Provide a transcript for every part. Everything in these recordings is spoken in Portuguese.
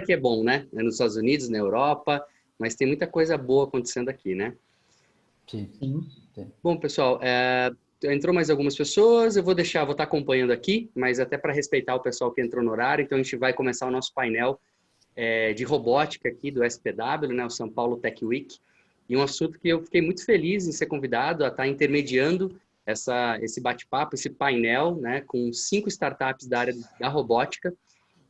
que é bom, né? É nos Estados Unidos, na Europa, mas tem muita coisa boa acontecendo aqui, né? Sim. Sim. Bom, pessoal, entrou mais algumas pessoas, eu vou estar acompanhando aqui, mas até para respeitar o pessoal que entrou no horário, então a gente vai começar o nosso painel de robótica aqui do SPW, né, o São Paulo Tech Week, e um assunto que eu fiquei muito feliz em ser convidado a estar intermediando esse bate-papo, esse painel, né, com 5 startups da área da robótica.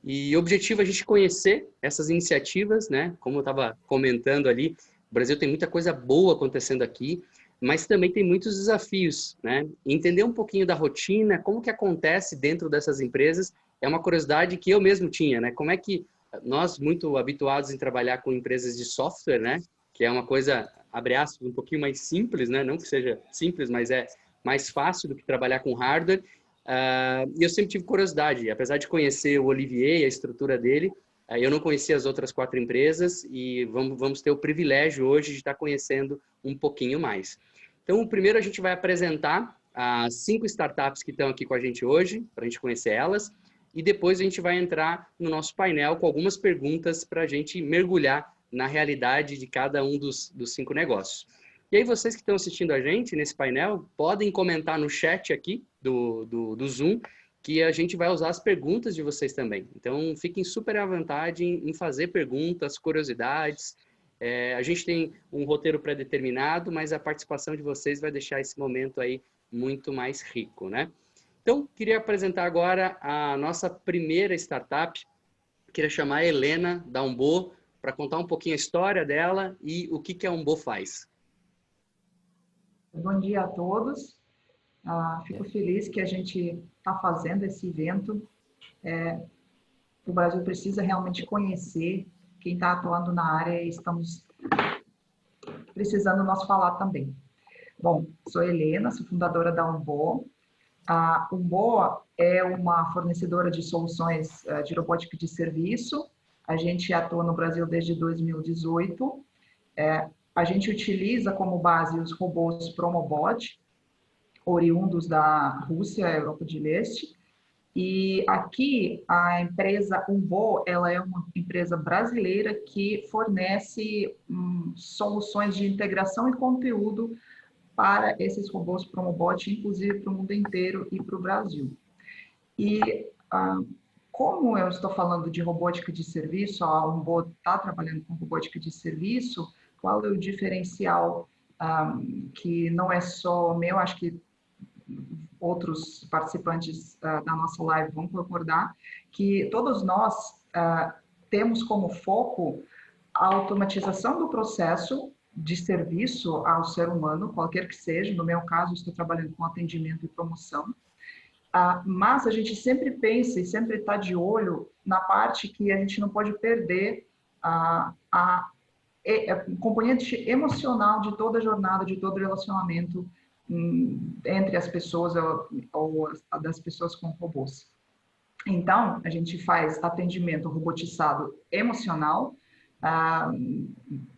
E o objetivo é a gente conhecer essas iniciativas, né? Como eu estava comentando ali, o Brasil tem muita coisa boa acontecendo aqui, mas também tem muitos desafios, né? Entender um pouquinho da rotina, como que acontece dentro dessas empresas, é uma curiosidade que eu mesmo tinha, né? Como é que nós, muito habituados em trabalhar com empresas de software, né? Que é uma coisa, abre aspas, um pouquinho mais simples, né? Não que seja simples, mas é mais fácil do que trabalhar com hardware. E eu sempre tive curiosidade, apesar de conhecer o Olivier e a estrutura dele, eu não conhecia as outras 4 empresas e vamos ter o privilégio hoje de estar conhecendo um pouquinho mais. Então, primeiro a gente vai apresentar as 5 startups que estão aqui com a gente hoje, para a gente conhecer elas, e depois a gente vai entrar no nosso painel com algumas perguntas para a gente mergulhar na realidade de cada um dos 5 negócios. E aí vocês que estão assistindo a gente nesse painel, podem comentar no chat aqui do Zoom, que a gente vai usar as perguntas de vocês também. Então, fiquem super à vontade em fazer perguntas, curiosidades. A gente tem um roteiro pré-determinado, mas a participação de vocês vai deixar esse momento aí muito mais rico, né? Então, queria apresentar agora a nossa primeira startup. Queria chamar a Helena da Umbo para contar um pouquinho a história dela e o que a Umbo faz. Bom dia a todos. Fico feliz que a gente está fazendo esse evento. O Brasil precisa realmente conhecer quem está atuando na área e estamos precisando nós falar também. Bom, sou Helena, sou fundadora da Umbo. A Umbo é uma fornecedora de soluções de robótica de serviço. A gente atua no Brasil desde 2018. A gente utiliza como base os robôs Promobot, oriundos da Rússia, Europa de Leste. E aqui a empresa Umbo, ela é uma empresa brasileira que fornece soluções de integração e conteúdo para esses robôs Promobot, inclusive para o mundo inteiro e para o Brasil. E como eu estou falando de robótica de serviço, a Umbo está trabalhando com robótica de serviço, qual é o diferencial que não é só meu, acho que outros participantes da nossa live vão concordar, que todos nós temos como foco a automatização do processo de serviço ao ser humano, qualquer que seja. No meu caso, estou trabalhando com atendimento e promoção. Mas a gente sempre pensa e sempre está de olho na parte que a gente não pode perder a componente emocional de toda a jornada, de todo o relacionamento entre as pessoas ou das pessoas com robôs. Então, a gente faz atendimento robotizado emocional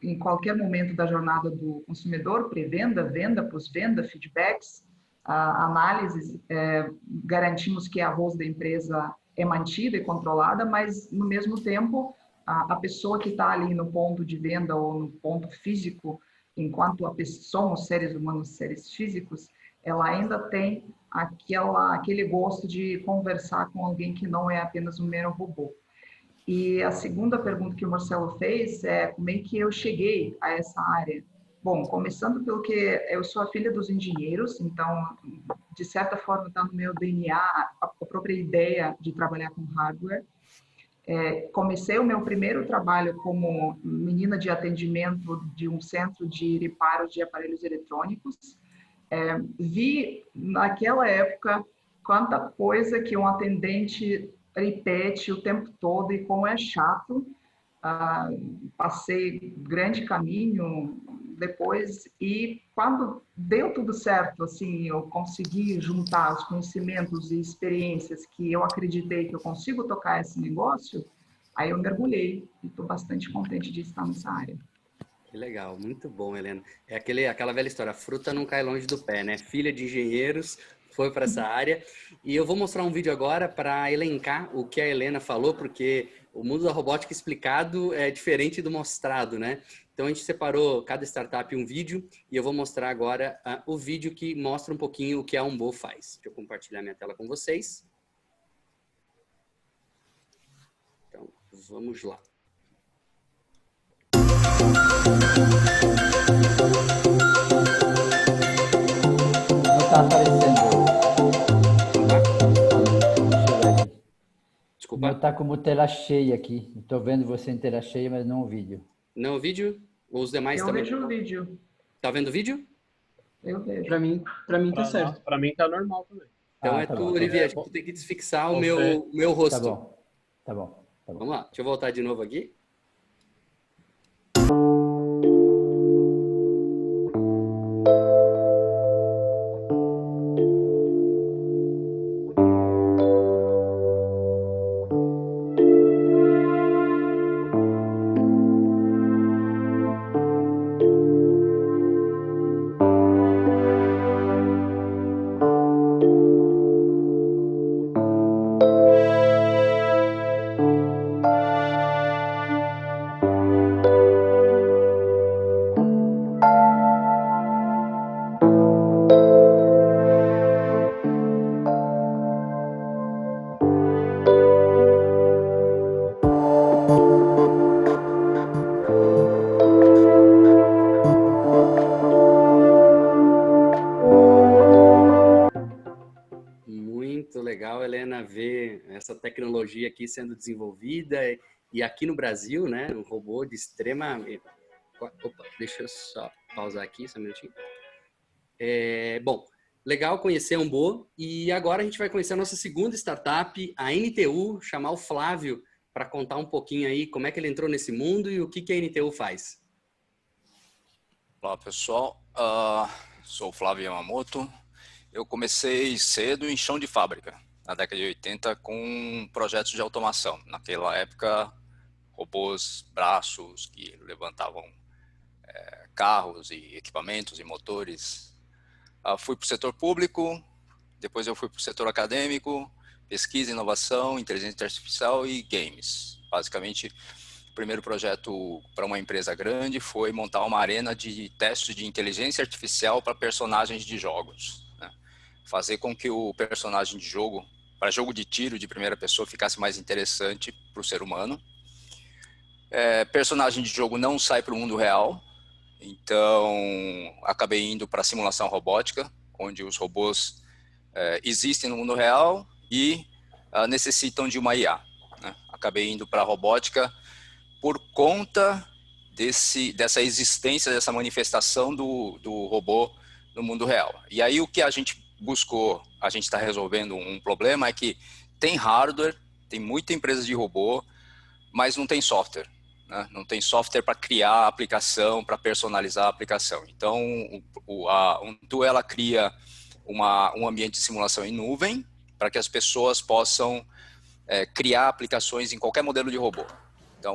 em qualquer momento da jornada do consumidor, pré-venda, venda, pós-venda, feedbacks, análises, garantimos que a arroz da empresa é mantida e controlada, mas, no mesmo tempo, a pessoa que está ali no ponto de venda ou no ponto físico, enquanto somos seres humanos, seres físicos, ela ainda tem aquele gosto de conversar com alguém que não é apenas um mero robô. E a segunda pergunta que o Marcelo fez é como é que eu cheguei a essa área. Bom, começando pelo que eu sou a filha dos engenheiros, então, de certa forma, está no meu DNA a própria ideia de trabalhar com hardware. Comecei o meu primeiro trabalho como menina de atendimento de um centro de reparo de aparelhos eletrônicos. Vi naquela época quanta coisa que um atendente repete o tempo todo e como é chato. Passei grande caminho depois e quando deu tudo certo, assim, eu consegui juntar os conhecimentos e experiências que eu acreditei que eu consigo tocar esse negócio, aí eu mergulhei e estou bastante contente de estar nessa área. Que legal, muito bom, Helena. É aquela velha história, a fruta não cai longe do pé, né? Filha de engenheiros, foi para essa área. E eu vou mostrar um vídeo agora para elencar o que a Helena falou, porque o mundo da robótica explicado é diferente do mostrado, né? Então, a gente separou cada startup um vídeo e eu vou mostrar agora o vídeo que mostra um pouquinho o que a Umbo faz. Deixa eu compartilhar minha tela com vocês. Então, vamos lá. Não está aparecendo. Desculpa. Não está como tela cheia aqui. Estou vendo você em tela cheia, mas não o vídeo. Não o vídeo? Ou os demais também? Eu vejo o vídeo. Tá vendo o vídeo? Eu vejo. Pra mim tá certo. Pra mim tá normal também. Então tá tu, bom, Olivier, acho que tu tem que desfixar o meu rosto. Tá bom. Tá bom. Vamos lá, deixa eu voltar de novo aqui. Muito legal, Helena, ver essa tecnologia aqui sendo desenvolvida e aqui no Brasil, né, um robô de extrema... Opa, deixa eu só pausar aqui, só um minutinho. Bom, legal conhecer a Umbo e agora a gente vai conhecer a nossa segunda startup, a NTU, chamar o Flávio para contar um pouquinho aí como é que ele entrou nesse mundo e o que a NTU faz. Olá, pessoal. Sou o Flávio Yamamoto. Eu comecei cedo em chão de fábrica, na década de 80, com projetos de automação. Naquela época, robôs, braços que levantavam carros e equipamentos e motores. Fui para o setor público, depois eu fui para o setor acadêmico, pesquisa, inovação, inteligência artificial e games. Basicamente, o primeiro projeto para uma empresa grande foi montar uma arena de testes de inteligência artificial para personagens de jogos. Fazer com que o personagem de jogo, para jogo de tiro de primeira pessoa, ficasse mais interessante para o ser humano. Personagem de jogo não sai para o mundo real, então acabei indo para a simulação robótica, onde os robôs existem no mundo real e necessitam de uma IA. Acabei indo para a robótica por conta dessa existência, dessa manifestação do robô no mundo real. E aí o que a gente buscou, a gente está resolvendo um problema, é que tem hardware, tem muita empresa de robô, mas não tem software, né? Não tem software para criar a aplicação, para personalizar a aplicação. Então, a Umbo, ela cria um ambiente de simulação em nuvem para que as pessoas possam criar aplicações em qualquer modelo de robô. Então,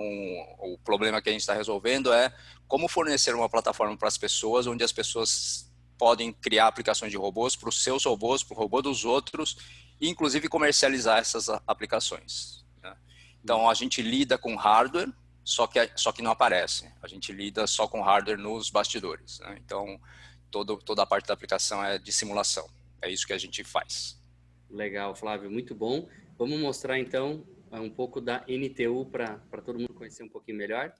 o problema que a gente está resolvendo é como fornecer uma plataforma para as pessoas, onde as pessoas podem criar aplicações de robôs para os seus robôs, para o robô dos outros, e inclusive comercializar essas aplicações. Né? Então, a gente lida com hardware, só que não aparece. A gente lida só com hardware nos bastidores. Né? Então, toda a parte da aplicação é de simulação. É isso que a gente faz. Legal, Flávio, muito bom. Vamos mostrar, então, um pouco da NTU para todo mundo conhecer um pouquinho melhor.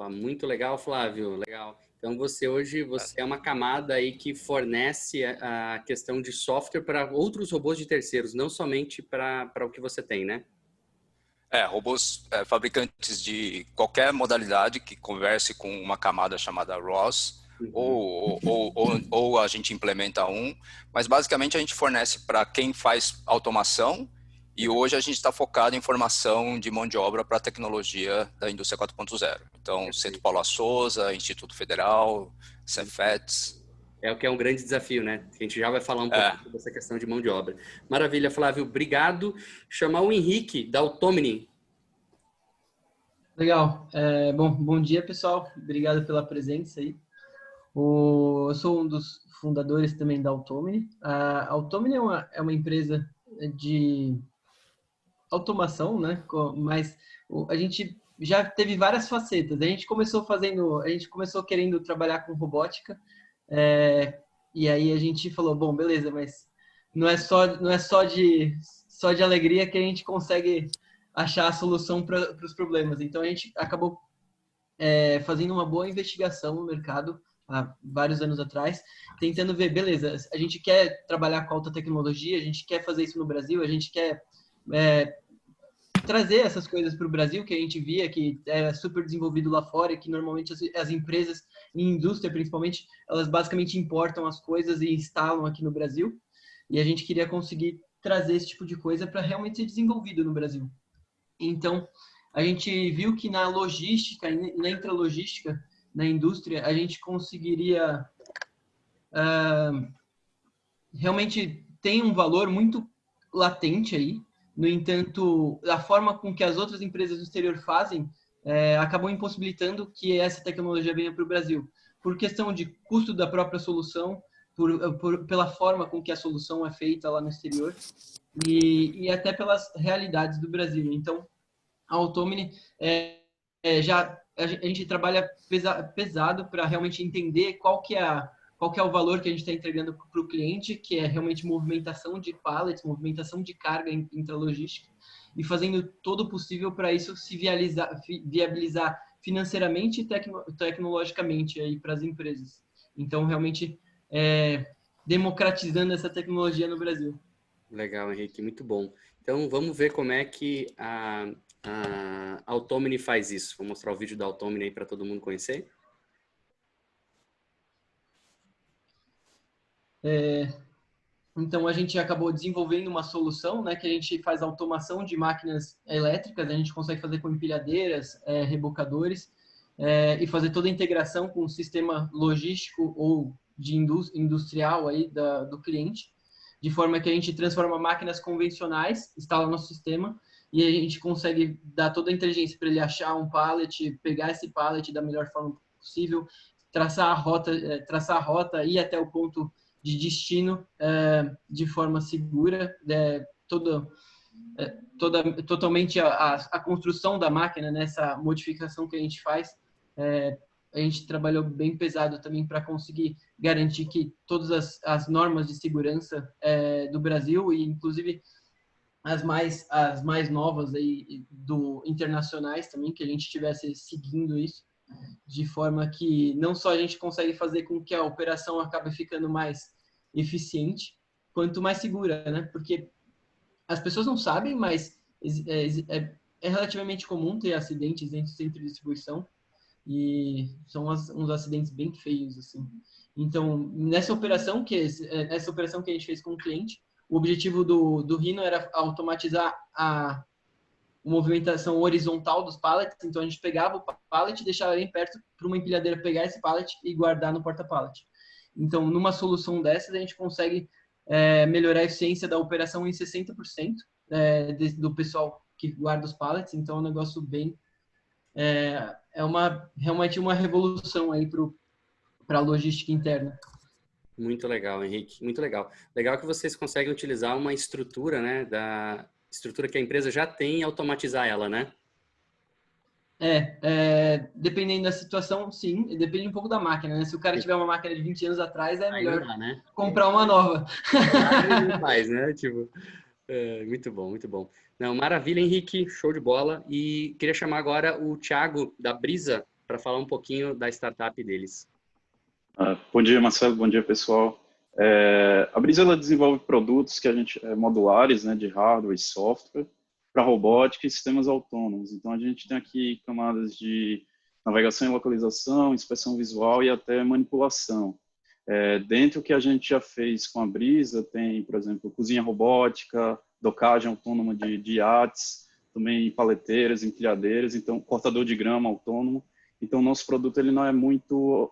Muito legal, Flávio, legal. Então hoje você é uma camada aí que fornece a questão de software para outros robôs de terceiros, não somente para o que você tem, né? Robôs fabricantes de qualquer modalidade que converse com uma camada chamada ROS, ou a gente implementa mas basicamente a gente fornece para quem faz automação, e hoje a gente está focado em formação de mão de obra para a tecnologia da indústria 4.0. Então, Centro Paulo Souza, Instituto Federal, Cefets. É o que é um grande desafio, né? A gente já vai falar um pouco sobre essa questão de mão de obra. Maravilha, Flávio, obrigado. Chamar o Henrique, da Automini. Legal. Bom dia, pessoal. Obrigado pela presença aí. Eu sou um dos fundadores também da Automini. A Automini é uma empresa de automação, né? Mas a gente já teve várias facetas. A gente começou querendo trabalhar com robótica, e aí a gente falou, bom, beleza, mas não é só de alegria que a gente consegue achar a solução para os problemas. Então a gente acabou fazendo uma boa investigação no mercado há vários anos atrás, tentando ver, beleza, a gente quer trabalhar com alta tecnologia, a gente quer fazer isso no Brasil, a gente quer trazer essas coisas para o Brasil, que a gente via que era super desenvolvido lá fora, e que normalmente as empresas, em indústria principalmente, elas basicamente importam as coisas e instalam aqui no Brasil, e a gente queria conseguir trazer esse tipo de coisa para realmente ser desenvolvido no Brasil. Então, a gente viu que na logística, na intralogística, na indústria, a gente conseguiria realmente tem um valor muito latente aí. No entanto, a forma com que as outras empresas do exterior fazem acabou impossibilitando que essa tecnologia venha para o Brasil. Por questão de custo da própria solução, pela forma com que a solução é feita lá no exterior e até pelas realidades do Brasil. Então, a Automini a gente trabalha pesado para realmente entender qual que é o valor que a gente está entregando para o cliente, que é realmente movimentação de pallets, movimentação de carga intralogística, e fazendo todo o possível para isso se viabilizar financeiramente e tecnologicamente aí para as empresas. Então, realmente, democratizando essa tecnologia no Brasil. Legal, Henrique, muito bom. Então, vamos ver como é que a Automini faz isso. Vou mostrar o vídeo da Automini aí para todo mundo conhecer. Então, a gente acabou desenvolvendo uma solução, né, que a gente faz automação de máquinas elétricas, a gente consegue fazer com empilhadeiras, rebocadores, e fazer toda a integração com o sistema logístico ou de industrial aí do cliente, de forma que a gente transforma máquinas convencionais, instala no nosso sistema, e a gente consegue dar toda a inteligência para ele achar um pallet, pegar esse pallet da melhor forma possível, traçar a rota, ir até o ponto de destino de forma segura, totalmente a construção da máquina, nessa modificação que a gente faz. A gente trabalhou bem pesado também para conseguir garantir que todas as normas de segurança do Brasil, e inclusive as mais novas aí internacionais também, que a gente estivesse seguindo isso, de forma que não só a gente consegue fazer com que a operação acabe ficando mais eficiente, quanto mais segura, né? Porque as pessoas não sabem, mas é relativamente comum ter acidentes dentro do centro de distribuição, e são uns acidentes bem feios, assim. Então, nessa operação que a gente fez com o cliente, o objetivo do Rhino era automatizar a movimentação horizontal dos pallets. Então, a gente pegava o pallet e deixava bem perto para uma empilhadeira pegar esse pallet e guardar no porta-pallet. Então, numa solução dessas, a gente consegue melhorar a eficiência da operação em 60% do pessoal que guarda os pallets. Então, é um negócio bem... realmente uma revolução aí para a logística interna. Muito legal, Henrique. Muito legal. Legal que vocês conseguem utilizar uma estrutura, né, da estrutura que a empresa já tem e automatizar ela, né? Dependendo da situação, sim. Depende um pouco da máquina, né? Se o cara tiver uma máquina de 20 anos atrás, é melhor né? comprar uma nova. Não faz, né? Tipo, muito bom, muito bom. Não, maravilha, Henrique. Show de bola. E queria chamar agora o Thiago, da Brisa. para falar um pouquinho da startup deles. Bom dia, Marcelo. Bom dia, pessoal. A Brisa ela desenvolve produtos que a gente modulares, né, de hardware e software para robótica e sistemas autônomos. Então a gente tem aqui camadas de navegação e localização, inspeção visual e até manipulação. Dentro do que a gente já fez com a Brisa, tem, por exemplo, cozinha robótica, docagem autônoma de iates, também paleteiras, empilhadeiras, então cortador de grama autônomo. Então, nosso produto ele não é muito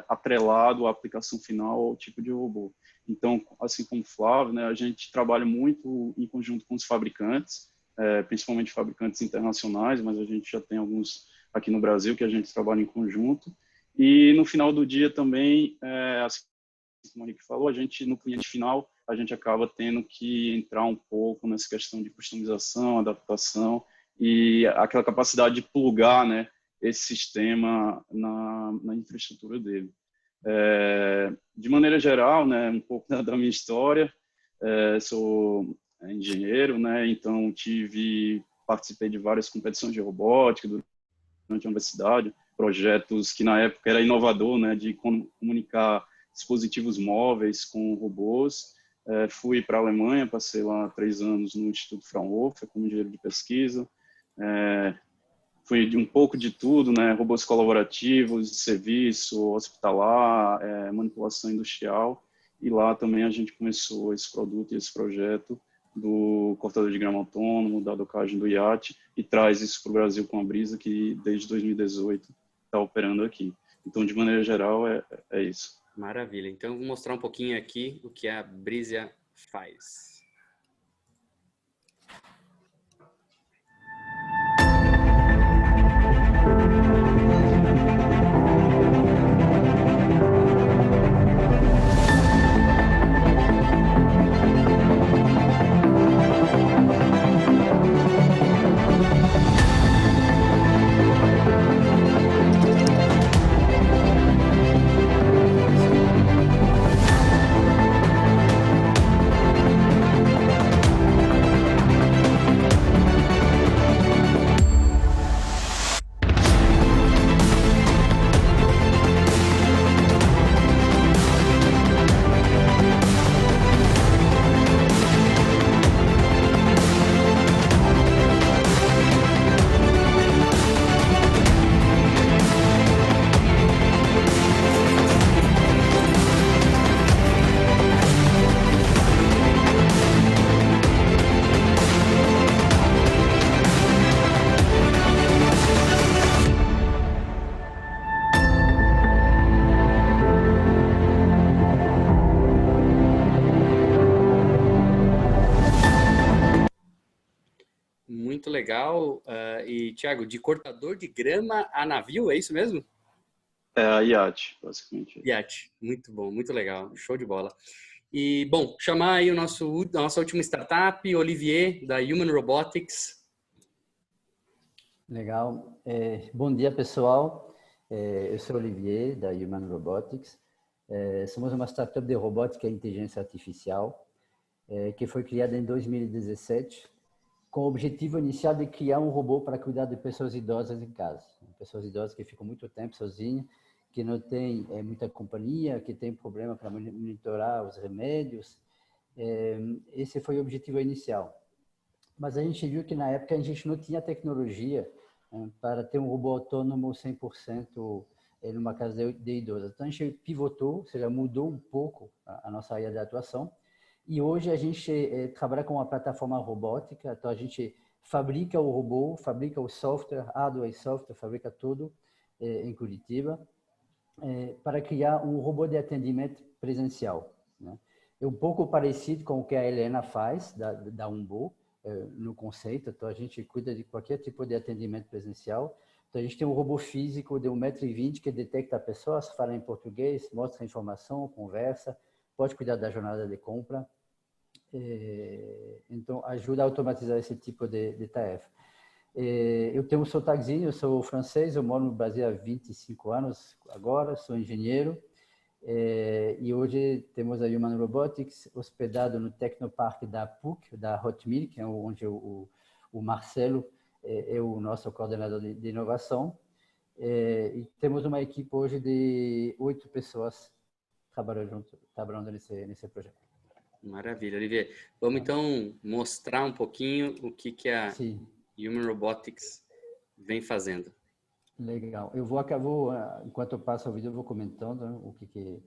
atrelado à aplicação final ou tipo de robô. Então, assim como o Flávio, né, a gente trabalha muito em conjunto com os fabricantes, principalmente fabricantes internacionais, mas a gente já tem alguns aqui no Brasil que a gente trabalha em conjunto. E no final do dia também, assim como o Henrique falou, a gente no cliente final, a gente acaba tendo que entrar um pouco nessa questão de customização, adaptação e aquela capacidade de plugar, né, esse sistema na infraestrutura dele. De maneira geral, né, um pouco da minha história, sou engenheiro, né, então participei de várias competições de robótica durante a universidade, projetos que na época era inovador, né, de comunicar dispositivos móveis com robôs. Fui para a Alemanha, passei lá 3 anos no Instituto Fraunhofer como engenheiro de pesquisa. Fui de um pouco de tudo, né, robôs colaborativos, de serviço, hospitalar, manipulação industrial. E lá também a gente começou esse produto e esse projeto do cortador de grama autônomo, da docagem do iate, e traz isso para o Brasil com a Brisa, que desde 2018 está operando aqui. Então, de maneira geral, é isso. Maravilha. Então, eu vou mostrar um pouquinho aqui o que a Brisa faz. Muito legal. E, Thiago, de cortador de grama a navio, é isso mesmo? A iate, basicamente. Iate. Muito bom, muito legal. Show de bola. E, bom, chamar aí a nossa última startup, Olivier, da Human Robotics. Legal. Bom dia, pessoal. Eu sou Olivier, da Human Robotics. Somos uma startup de robótica e inteligência artificial que foi criada em 2017 com o objetivo inicial de criar um robô para cuidar de pessoas idosas em casa. Pessoas idosas que ficam muito tempo sozinhas, que não têm muita companhia, que têm problema para monitorar os remédios. Esse foi o objetivo inicial. Mas a gente viu que na época a gente não tinha tecnologia para ter um robô autônomo 100% numa casa de idosos. Então a gente pivotou, ou seja, mudou um pouco a nossa área de atuação. E hoje a gente trabalha com uma plataforma robótica, então a gente fabrica o robô, fabrica o software, hardware e software, fabrica tudo em Curitiba, para criar um robô de atendimento presencial, né? É um pouco parecido com o que a Helena faz, da Umbo, no conceito. Então a gente cuida de qualquer tipo de atendimento presencial. Então a gente tem um robô físico de 1,20 m que detecta a pessoa, se fala em português, mostra a informação, conversa, pode cuidar da jornada de compra. Então, ajuda a automatizar esse tipo de tarefa. Eu tenho um sotaquezinho, eu sou francês, eu moro no Brasil há 25 anos agora, sou engenheiro. E hoje temos a Human Robotics hospedado no Tecnopark da PUC, da Hotmilk, que é onde o Marcelo é o nosso coordenador de inovação. E temos uma equipe hoje de 8 pessoas trabalhando nesse projeto. Maravilha, Olivier. Vamos então mostrar um pouquinho o que a Sim. Human Robotics vem fazendo. Legal. Enquanto eu passo o vídeo, eu vou comentando, né, o que...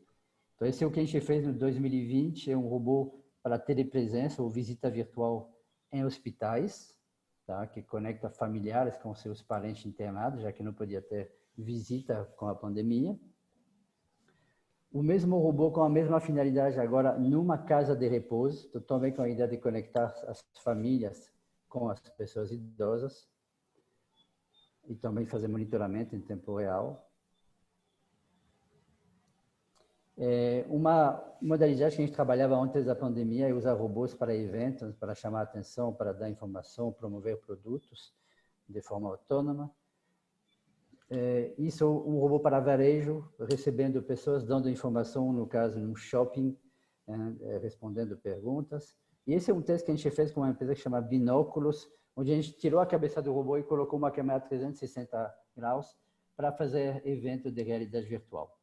Então, esse é o que a gente fez no 2020, é um robô para telepresença ou visita virtual em hospitais, tá? Que conecta familiares com seus parentes internados, já que não podia ter visita com a pandemia. O mesmo robô com a mesma finalidade agora numa casa de repouso, também com a ideia de conectar as famílias com as pessoas idosas e também fazer monitoramento em tempo real. Uma modalidade que a gente trabalhava antes da pandemia é usar robôs para eventos, para chamar a atenção, para dar informação, promover produtos de forma autônoma. Isso, um robô para varejo, recebendo pessoas, dando informação, no caso, num shopping, respondendo perguntas. E esse é um teste que a gente fez com uma empresa que chama Binóculos, onde a gente tirou a cabeça do robô e colocou uma câmera 360 graus para fazer evento de realidade virtual.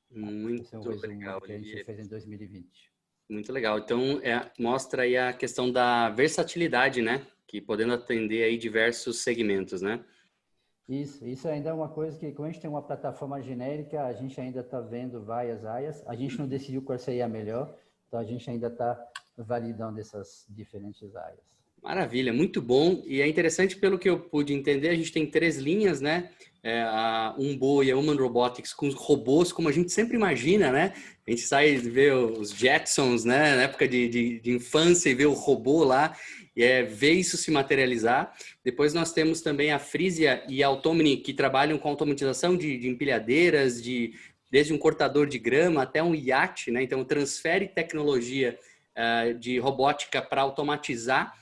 Muito legal, que a gente fez em 2020. Muito legal. Então, mostra aí a questão da versatilidade, né? Que podendo atender aí diversos segmentos, né? Isso ainda é uma coisa que, como a gente tem uma plataforma genérica, a gente ainda está vendo várias áreas. A gente não decidiu qual seria a melhor, então a gente ainda está validando essas diferentes áreas. Maravilha, muito bom. E é interessante, pelo que eu pude entender, a gente tem 3 linhas, né? A Umbo e a Human Robotics com os robôs, como a gente sempre imagina, né? A gente sai e vê os Jetsons, né? Na época de infância e vê o robô lá, e ver isso se materializar. Depois nós temos também a Frisia e a Automni, que trabalham com automatização de empilhadeiras, desde um cortador de grama até um iate, né? Então, transfere tecnologia de robótica para automatizar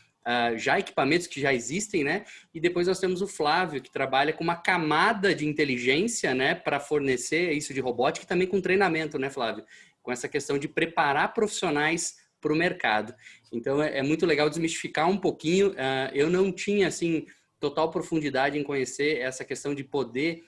já equipamentos que já existem, né? E depois nós temos o Flávio, que trabalha com uma camada de inteligência, né? Para fornecer isso de robótica e também com treinamento, né, Flávio? Com essa questão de preparar profissionais para o mercado. Então, é muito legal desmistificar um pouquinho. Eu não tinha, assim, total profundidade em conhecer essa questão de poder...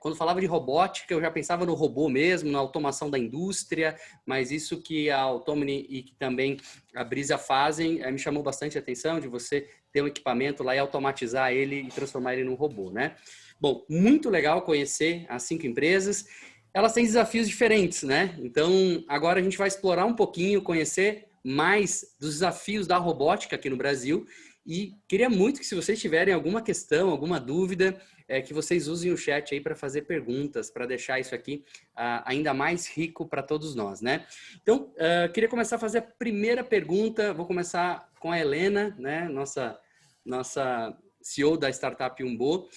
Quando falava de robótica, eu já pensava no robô mesmo, na automação da indústria, mas isso que a Automni e que também a Brisa fazem me chamou bastante a atenção, de você ter um equipamento lá e automatizar ele e transformar ele num robô, né? Bom, muito legal conhecer as 5 empresas. Elas têm desafios diferentes, né? Então, agora a gente vai explorar um pouquinho, conhecer mais dos desafios da robótica aqui no Brasil. E queria muito que, se vocês tiverem alguma questão, alguma dúvida, que vocês usem o chat aí para fazer perguntas, para deixar isso aqui ainda mais rico para todos nós, né? Então, queria começar a fazer a primeira pergunta. Vou começar com a Helena, né? Nossa CEO da startup Umbo,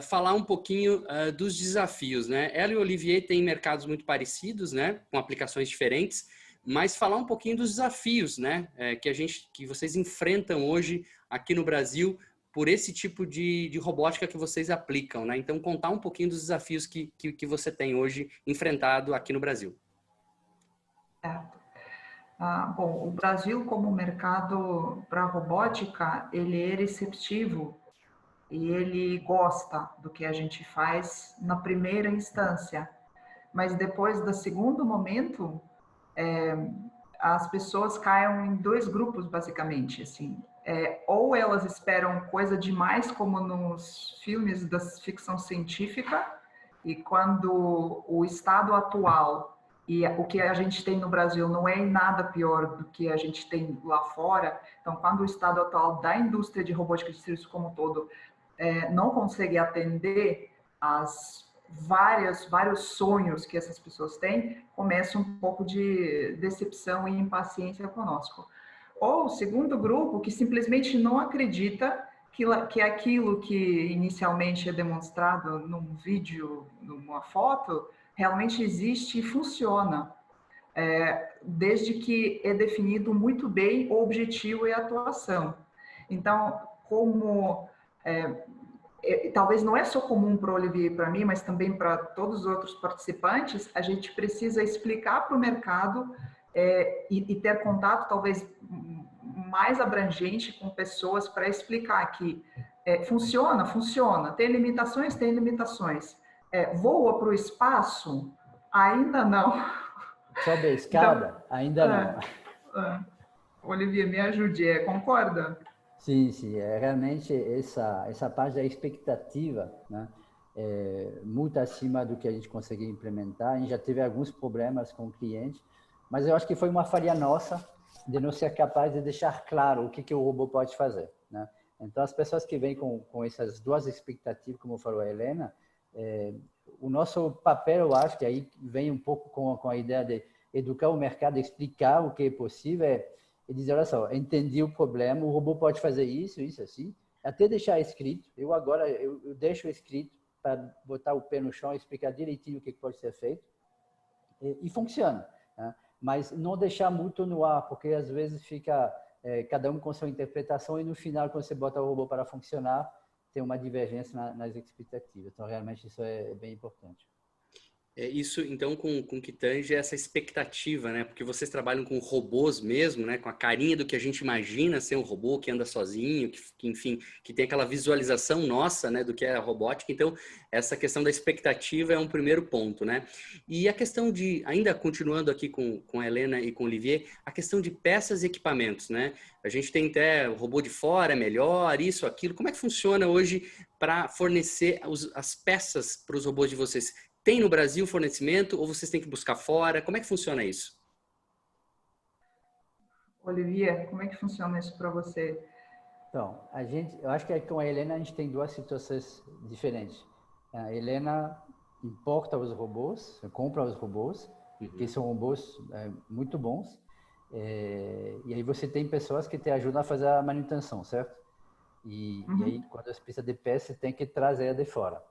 falar um pouquinho dos desafios, né? Ela e o Olivier têm mercados muito parecidos, né? Com aplicações diferentes, mas falar um pouquinho dos desafios, né? Que vocês enfrentam hoje aqui no Brasil por esse tipo de robótica que vocês aplicam, né? Então, contar um pouquinho dos desafios que você tem hoje enfrentado aqui no Brasil. Bom, o Brasil como mercado para robótica, ele é receptivo e ele gosta do que a gente faz na primeira instância, mas depois do segundo momento, as pessoas caem em 2 grupos, basicamente, assim. Ou elas esperam coisa demais, como nos filmes da ficção científica, e quando o estado atual e o que a gente tem no Brasil não é nada pior do que a gente tem lá fora, então, quando o estado atual da indústria de robótica de serviço como um todo não consegue atender as vários sonhos que essas pessoas têm, começa um pouco de decepção e impaciência conosco. Ou o segundo grupo, que simplesmente não acredita que aquilo que inicialmente é demonstrado num vídeo, numa foto, realmente existe e funciona, desde que é definido muito bem o objetivo e a atuação. Então, como... talvez não é só comum para o Olivier e para mim, mas também para todos os outros participantes, a gente precisa explicar para o mercado e ter contato talvez mais abrangente com pessoas para explicar que Funciona? Funciona. Tem limitações? Tem limitações. Voa para o espaço? Ainda não. Sobe a escada? Então, ainda não. Olivier, me ajude, concorda? Sim, sim. Realmente essa parte da expectativa, né, muito acima do que a gente conseguiu implementar. A gente já teve alguns problemas com o cliente, mas eu acho que foi uma falha nossa de não ser capaz de deixar claro o que o robô pode fazer, né? Então, as pessoas que vêm com essas duas expectativas, como falou a Helena, o nosso papel, eu acho que aí vem um pouco com a ideia de educar o mercado, explicar o que é possível, e dizer, olha só, entendi o problema, o robô pode fazer isso, isso, assim, até deixar escrito. Eu deixo escrito para botar o pé no chão e explicar direitinho o que pode ser feito, e funciona, né? Mas não deixar muito no ar, porque às vezes fica cada um com sua interpretação e no final, quando você bota o robô para funcionar, tem uma divergência nas expectativas. Então, realmente, isso é bem importante. Isso, então, com que tange essa expectativa, né? Porque vocês trabalham com robôs mesmo, né? Com a carinha do que a gente imagina ser um robô que anda sozinho, que enfim, que tem aquela visualização nossa, né? Do que é a robótica. Então, essa questão da expectativa é um primeiro ponto, né? E a questão de, ainda continuando aqui com a Helena e com o Olivier, a questão de peças e equipamentos, né? A gente tem até o robô de fora, é melhor, isso, aquilo. Como é que funciona hoje para fornecer as peças para os robôs de vocês? Tem no Brasil fornecimento ou vocês têm que buscar fora? Como é que funciona isso? Olivia, como é que funciona isso para você? Então, eu acho que com a Helena a gente tem duas situações diferentes. A Helena importa os robôs, compra os robôs, que são robôs muito bons. E aí você tem pessoas que te ajudam a fazer a manutenção, certo? E aí, quando você precisa de peça, você tem que trazer de fora.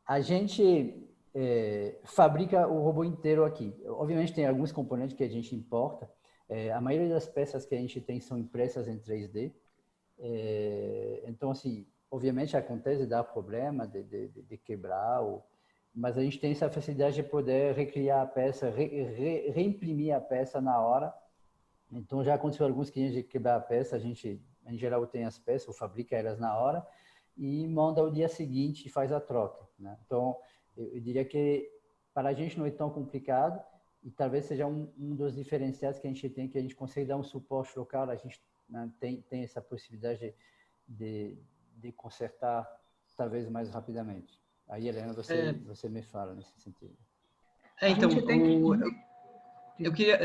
A gente fabrica o robô inteiro aqui. Obviamente, tem alguns componentes que a gente importa. A maioria das peças que a gente tem são impressas em 3D. Então, assim, obviamente acontece dar problema de quebrar, mas a gente tem essa facilidade de poder recriar a peça, reimprimir a peça na hora. Então, já aconteceu alguns clientes de quebrar a peça, a gente, em geral, tem as peças, ou fabrica elas na hora, e manda o dia seguinte e faz a troca, né? Então, eu diria que para a gente não é tão complicado e talvez seja um dos diferenciais que a gente tem, que a gente consegue dar um suporte local, a gente, né, tem essa possibilidade de consertar talvez mais rapidamente. Aí, Helena, você me fala nesse sentido. Então,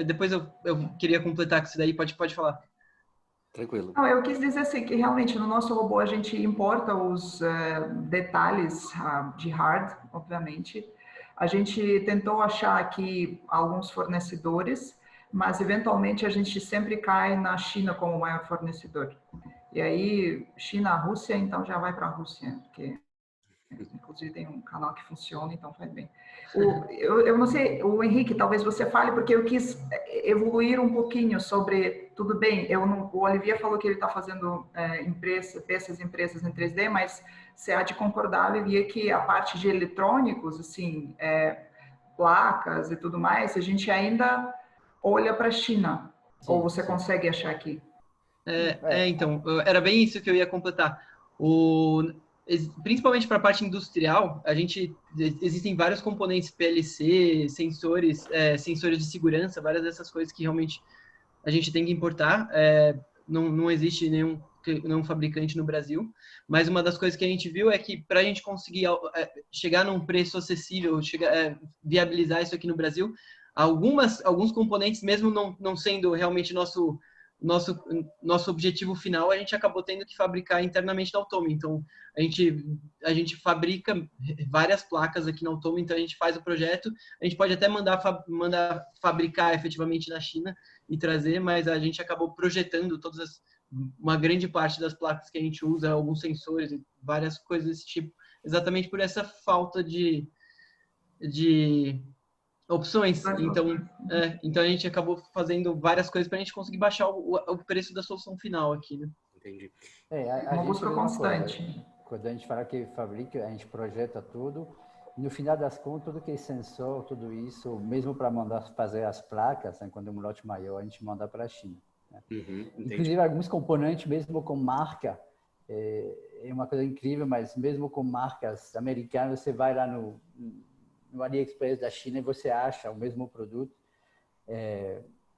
depois eu queria completar com isso daí, pode falar. Tranquilo. Não, eu quis dizer assim, que realmente no nosso robô a gente importa os detalhes de hard, obviamente. A gente tentou achar aqui alguns fornecedores, mas eventualmente a gente sempre cai na China como maior fornecedor. E aí, China, Rússia, então já vai para a Rússia, porque inclusive tem um canal que funciona, então faz bem. Eu não sei, o Henrique, talvez você fale, porque eu quis evoluir um pouquinho sobre, tudo bem, o Olivier falou que ele está fazendo peças impressas em 3D, mas você há de concordar, Olivier, que a parte de eletrônicos, assim, placas e tudo mais, a gente ainda olha para a China, sim, ou você consegue achar aqui? Então, era bem isso que eu ia completar. Principalmente para a parte industrial, existem vários componentes PLC, sensores de segurança, várias dessas coisas que realmente a gente tem que importar. Não existe nenhum fabricante no Brasil, mas uma das coisas que a gente viu é que para a gente conseguir chegar num preço acessível, viabilizar isso aqui no Brasil, alguns componentes, mesmo não sendo realmente nosso objetivo final, a gente acabou tendo que fabricar internamente na Automi. Então, a gente fabrica várias placas aqui na Automi, então a gente faz o projeto, a gente pode até mandar fabricar efetivamente na China e trazer, mas a gente acabou projetando uma grande parte das placas que a gente usa, alguns sensores e várias coisas desse tipo, exatamente por essa falta de opções. Então a gente acabou fazendo várias coisas para a gente conseguir baixar o preço da solução final aqui, né? Entendi. Uma busca constante. Quando a gente fala que fabrica, a gente projeta tudo, no final das contas, tudo que é sensor, tudo isso, mesmo para mandar fazer as placas, né, quando é um lote maior, a gente manda para a China, né? Inclusive, alguns componentes, mesmo com marca, é uma coisa incrível, mas mesmo com marcas americanas, você vai lá no AliExpress da China e você acha o mesmo produto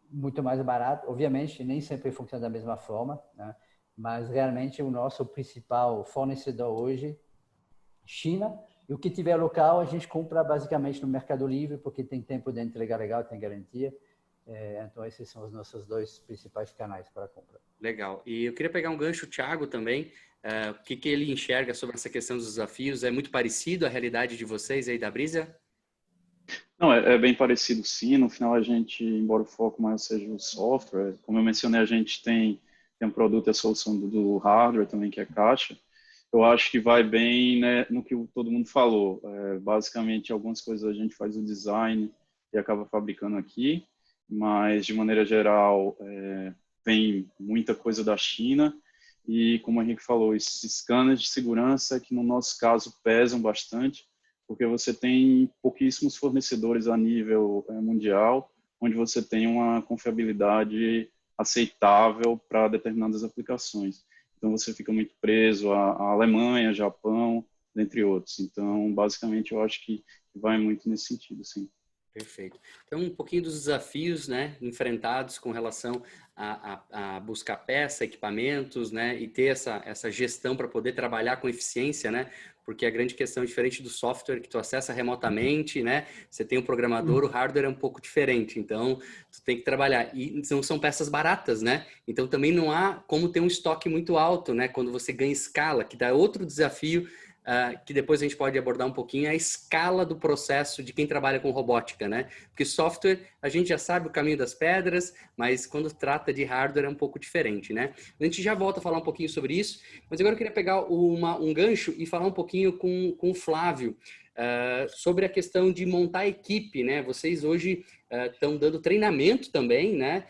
muito mais barato. Obviamente, nem sempre funciona da mesma forma, né? Mas realmente o nosso principal fornecedor hoje, China, e o que tiver local a gente compra basicamente no Mercado Livre, porque tem tempo de entrega legal, tem garantia. Então esses são os nossos dois principais canais para compra. Legal. E eu queria pegar um gancho, Thiago, também. O que ele enxerga sobre essa questão dos desafios? É muito parecido à realidade de vocês aí da Brisa? Não, é bem parecido sim. No final a gente, embora o foco mais seja o software, como eu mencionei, a gente tem um produto e a solução do hardware também, que é a caixa. Eu acho que vai bem, né, no que todo mundo falou. Basicamente, algumas coisas a gente faz o design e acaba fabricando aqui, mas de maneira geral vem muita coisa da China e, como a Henrique falou, esses scanners de segurança que no nosso caso pesam bastante, porque você tem pouquíssimos fornecedores a nível mundial, onde você tem uma confiabilidade aceitável para determinadas aplicações. Então, você fica muito preso à Alemanha, Japão, dentre outros. Então, basicamente, eu acho que vai muito nesse sentido, sim. Perfeito. Então, um pouquinho dos desafios, né, enfrentados com relação a buscar peça, equipamentos, né, e ter essa gestão para poder trabalhar com eficiência, né, porque a grande questão é diferente do software que tu acessa remotamente, né, você tem um programador, o hardware é um pouco diferente, então tu tem que trabalhar. E não são peças baratas, né, então também não há como ter um estoque muito alto, né, quando você ganha escala, que dá outro desafio, que depois a gente pode abordar um pouquinho, a escala do processo de quem trabalha com robótica, né? Porque software, a gente já sabe o caminho das pedras, mas quando trata de hardware é um pouco diferente, né? A gente já volta a falar um pouquinho sobre isso, mas agora eu queria pegar um gancho e falar um pouquinho com o Flávio sobre a questão de montar a equipe, né? Vocês hoje estão dando treinamento também, né?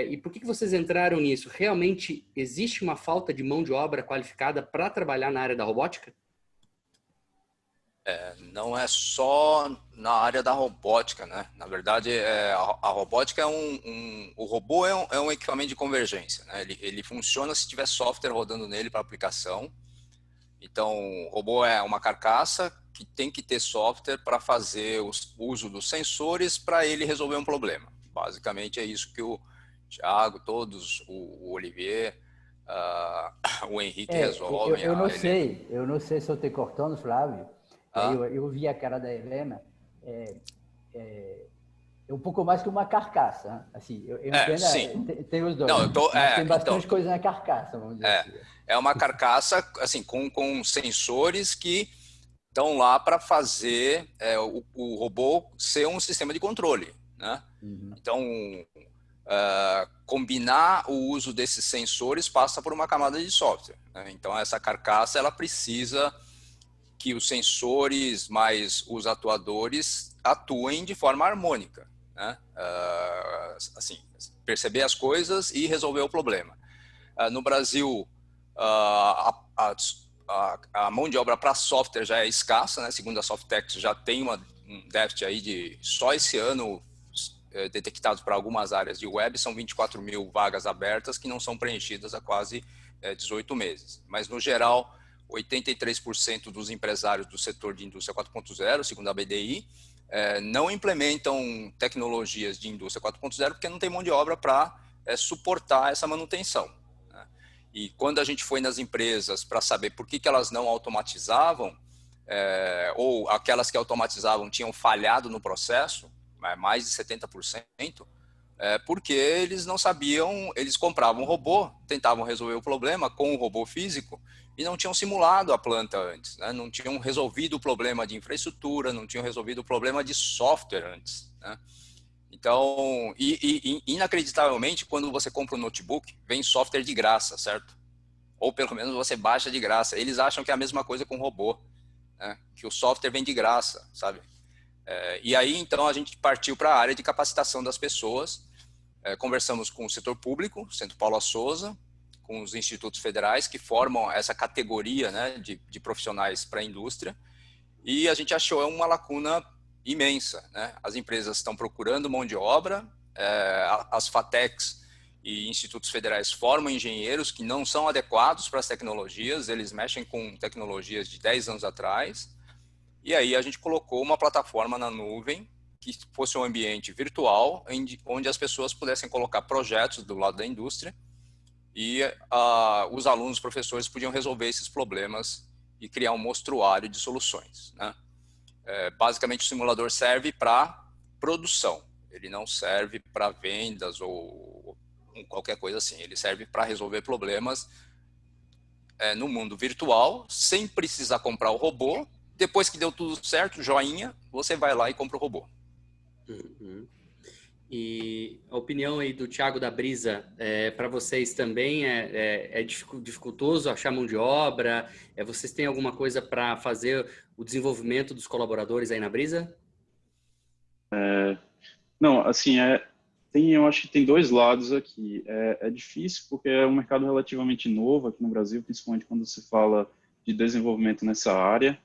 E por que vocês entraram nisso? Realmente existe uma falta de mão de obra qualificada para trabalhar na área da robótica? Não é só na área da robótica, né? Na verdade, a robótica o robô é um equipamento de convergência, né? Ele funciona se tiver software rodando nele para aplicação. Então, o robô é uma carcaça que tem que ter software para fazer o uso dos sensores para ele resolver um problema. Basicamente é isso que o Thiago, todos, o Olivier, o Henrique resolvem. Eu não sei se eu estou cortando, Flávio. Eu vi a cara da Helena, é um pouco mais que uma carcaça. Assim, eu entendo, tem os dois. Não, tem bastante coisa na carcaça, vamos dizer assim. É uma carcaça assim, com sensores que estão lá para fazer o robô ser um sistema de controle, né? Uhum. Então, combinar o uso desses sensores passa por uma camada de software, né? Então, essa carcaça ela precisa que os sensores mais os atuadores atuem de forma harmônica, né? Assim, perceber as coisas e resolver o problema. No Brasil, a mão de obra para software já é escassa, né? Segundo a Softex, já tem um déficit aí de só esse ano detectados para algumas áreas de web, são 24 mil vagas abertas que não são preenchidas há quase 18 meses. Mas, no geral, 83% dos empresários do setor de indústria 4.0, segundo a BDI, não implementam tecnologias de indústria 4.0 porque não tem mão de obra para suportar essa manutenção, né? E quando a gente foi nas empresas para saber por que elas não automatizavam, ou aquelas que automatizavam tinham falhado no processo, mais de 70%, porque eles não sabiam, eles compravam um robô, tentavam resolver o problema com o robô físico e não tinham simulado a planta antes, né? Não tinham resolvido o problema de infraestrutura, não tinham resolvido o problema de software antes, né? Então, inacreditavelmente, quando você compra um notebook, vem software de graça, certo? Ou pelo menos você baixa de graça. Eles acham que é a mesma coisa com o robô, né? Que o software vem de graça, sabe? E aí, então, a gente partiu para a área de capacitação das pessoas. Conversamos com o setor público, Centro Paula Souza, com os institutos federais que formam essa categoria, né, de profissionais para a indústria, e a gente achou uma lacuna imensa, né? As empresas estão procurando mão de obra, as FATECs, e institutos federais formam engenheiros que não são adequados para as tecnologias, eles mexem com tecnologias de 10 anos atrás, e aí a gente colocou uma plataforma na nuvem que fosse um ambiente virtual, onde as pessoas pudessem colocar projetos do lado da indústria e os alunos, professores podiam resolver esses problemas e criar um mostruário de soluções, né? Basicamente, o simulador serve para produção, ele não serve para vendas ou qualquer coisa assim, ele serve para resolver problemas no mundo virtual, sem precisar comprar o robô. Depois que deu tudo certo, joinha, você vai lá e compra o robô. Uhum. E a opinião aí do Thiago da Brisa, para vocês também é dificultoso achar mão de obra? Vocês têm alguma coisa para fazer o desenvolvimento dos colaboradores aí na Brisa? Não, assim, eu acho que tem dois lados aqui. É difícil porque é um mercado relativamente novo aqui no Brasil, principalmente quando se fala de desenvolvimento nessa área.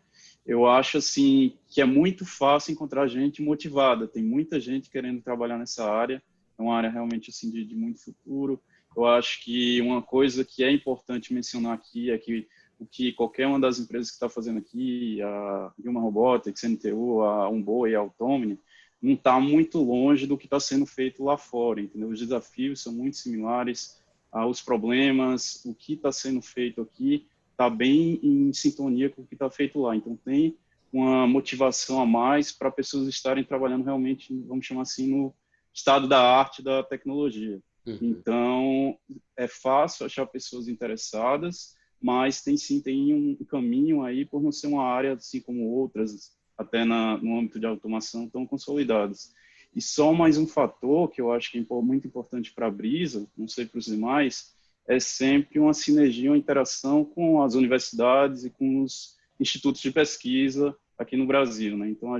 Eu acho, assim, que é muito fácil encontrar gente motivada. Tem muita gente querendo trabalhar nessa área. É uma área realmente, assim, de muito futuro. Eu acho que uma coisa que é importante mencionar aqui é que o que qualquer uma das empresas que está fazendo aqui, a Human Robotics, NTU, a Umbo e a Automni, não está muito longe do que está sendo feito lá fora, entendeu? Os desafios são muito similares, os problemas, o que está sendo feito aqui está bem em sintonia com o que está feito lá. Então, tem uma motivação a mais para pessoas estarem trabalhando realmente, vamos chamar assim, no estado da arte da tecnologia. Uhum. Então, é fácil achar pessoas interessadas, mas tem um caminho aí por não ser uma área, assim como outras, até no âmbito de automação, tão consolidadas. E só mais um fator que eu acho que é muito importante para a Brisa, não sei para os demais, é sempre uma sinergia, uma interação com as universidades e com os institutos de pesquisa aqui no Brasil, né? Então,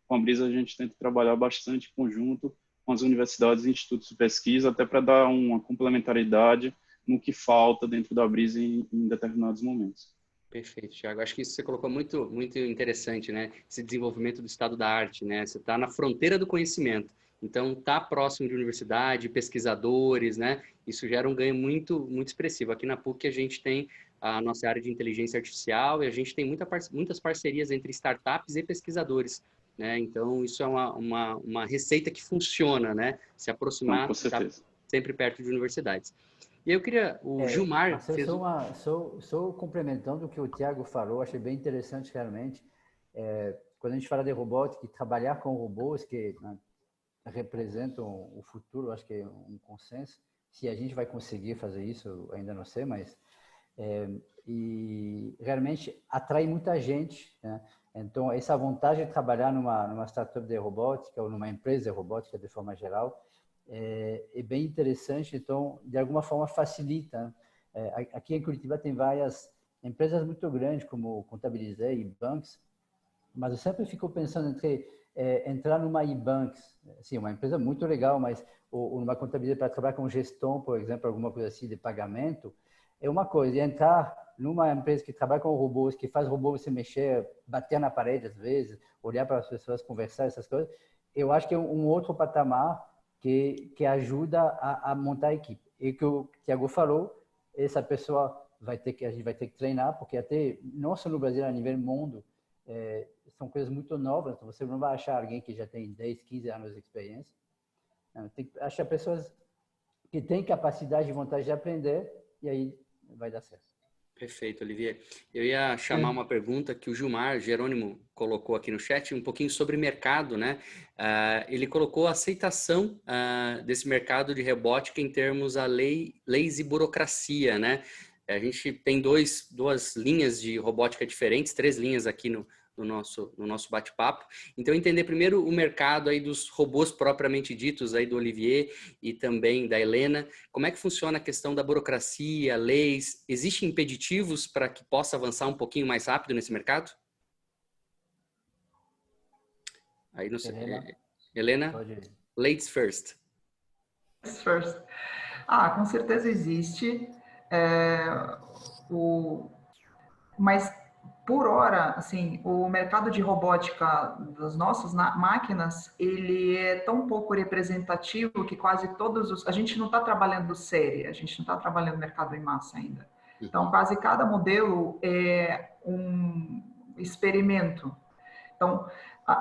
com a Brisa, a gente tenta trabalhar bastante em conjunto com as universidades e institutos de pesquisa, até para dar uma complementariedade no que falta dentro da Brisa em determinados momentos. Perfeito, Thiago. Acho que isso você colocou muito, muito interessante, né? Esse desenvolvimento do estado da arte, né? Você está na fronteira do conhecimento. Então, tá próximo de universidade, pesquisadores, né? Isso gera um ganho muito, muito expressivo. Aqui na PUC a gente tem a nossa área de inteligência artificial e a gente tem muitas parcerias entre startups e pesquisadores, né? Então, isso é uma receita que funciona, né? Se aproximar, Não, com certeza. tá sempre perto de universidades. E eu queria, o Gilmar Marcelo, só complementando o que o Thiago falou, achei bem interessante realmente. Quando a gente fala de robótica, trabalhar com robôs que, né, representam o futuro, acho que é um consenso. Se a gente vai conseguir fazer isso, ainda não sei, mas e realmente atrai muita gente, né? Então, essa vantagem de trabalhar numa startup de robótica ou numa empresa de robótica de forma geral é bem interessante. Então, de alguma forma, facilita. Aqui em Curitiba tem várias empresas muito grandes, como Contabilizei e Banks, mas eu sempre fico pensando entre entrar numa e-banks, assim, uma empresa muito legal, mas ou numa contabilidade para trabalhar com gestão, por exemplo, alguma coisa assim de pagamento, é uma coisa. E entrar numa empresa que trabalha com robôs, que faz robô você mexer, bater na parede às vezes, olhar para as pessoas, conversar, essas coisas, eu acho que é um outro patamar que ajuda a montar a equipe. E que o Thiago falou, essa pessoa a gente vai ter que treinar, porque até não só no Brasil, a nível mundo, são coisas muito novas, então você não vai achar alguém que já tem 10, 15 anos de experiência. Tem que achar pessoas que têm capacidade e vontade de aprender, e aí vai dar certo. Perfeito, Olivier. Eu ia chamar uma pergunta que o Gilmar Jerônimo colocou aqui no chat, um pouquinho sobre mercado, né? Ele colocou a aceitação desse mercado de robótica em termos a leis e burocracia, né? A gente tem duas linhas de robótica diferentes, 3 linhas aqui no nosso bate-papo. Então, entender primeiro o mercado aí dos robôs propriamente ditos aí do Olivier e também da Helena. Como é que funciona a questão da burocracia, leis? Existem impeditivos para que possa avançar um pouquinho mais rápido nesse mercado? Aí não sei. Helena, ladies first. First. Com certeza existe. Mas Por hora, assim, o mercado de robótica das nossas máquinas, ele é tão pouco representativo que quase todos os... A gente não está trabalhando série, a gente não está trabalhando mercado em massa ainda. Então, quase cada modelo é um experimento. Então,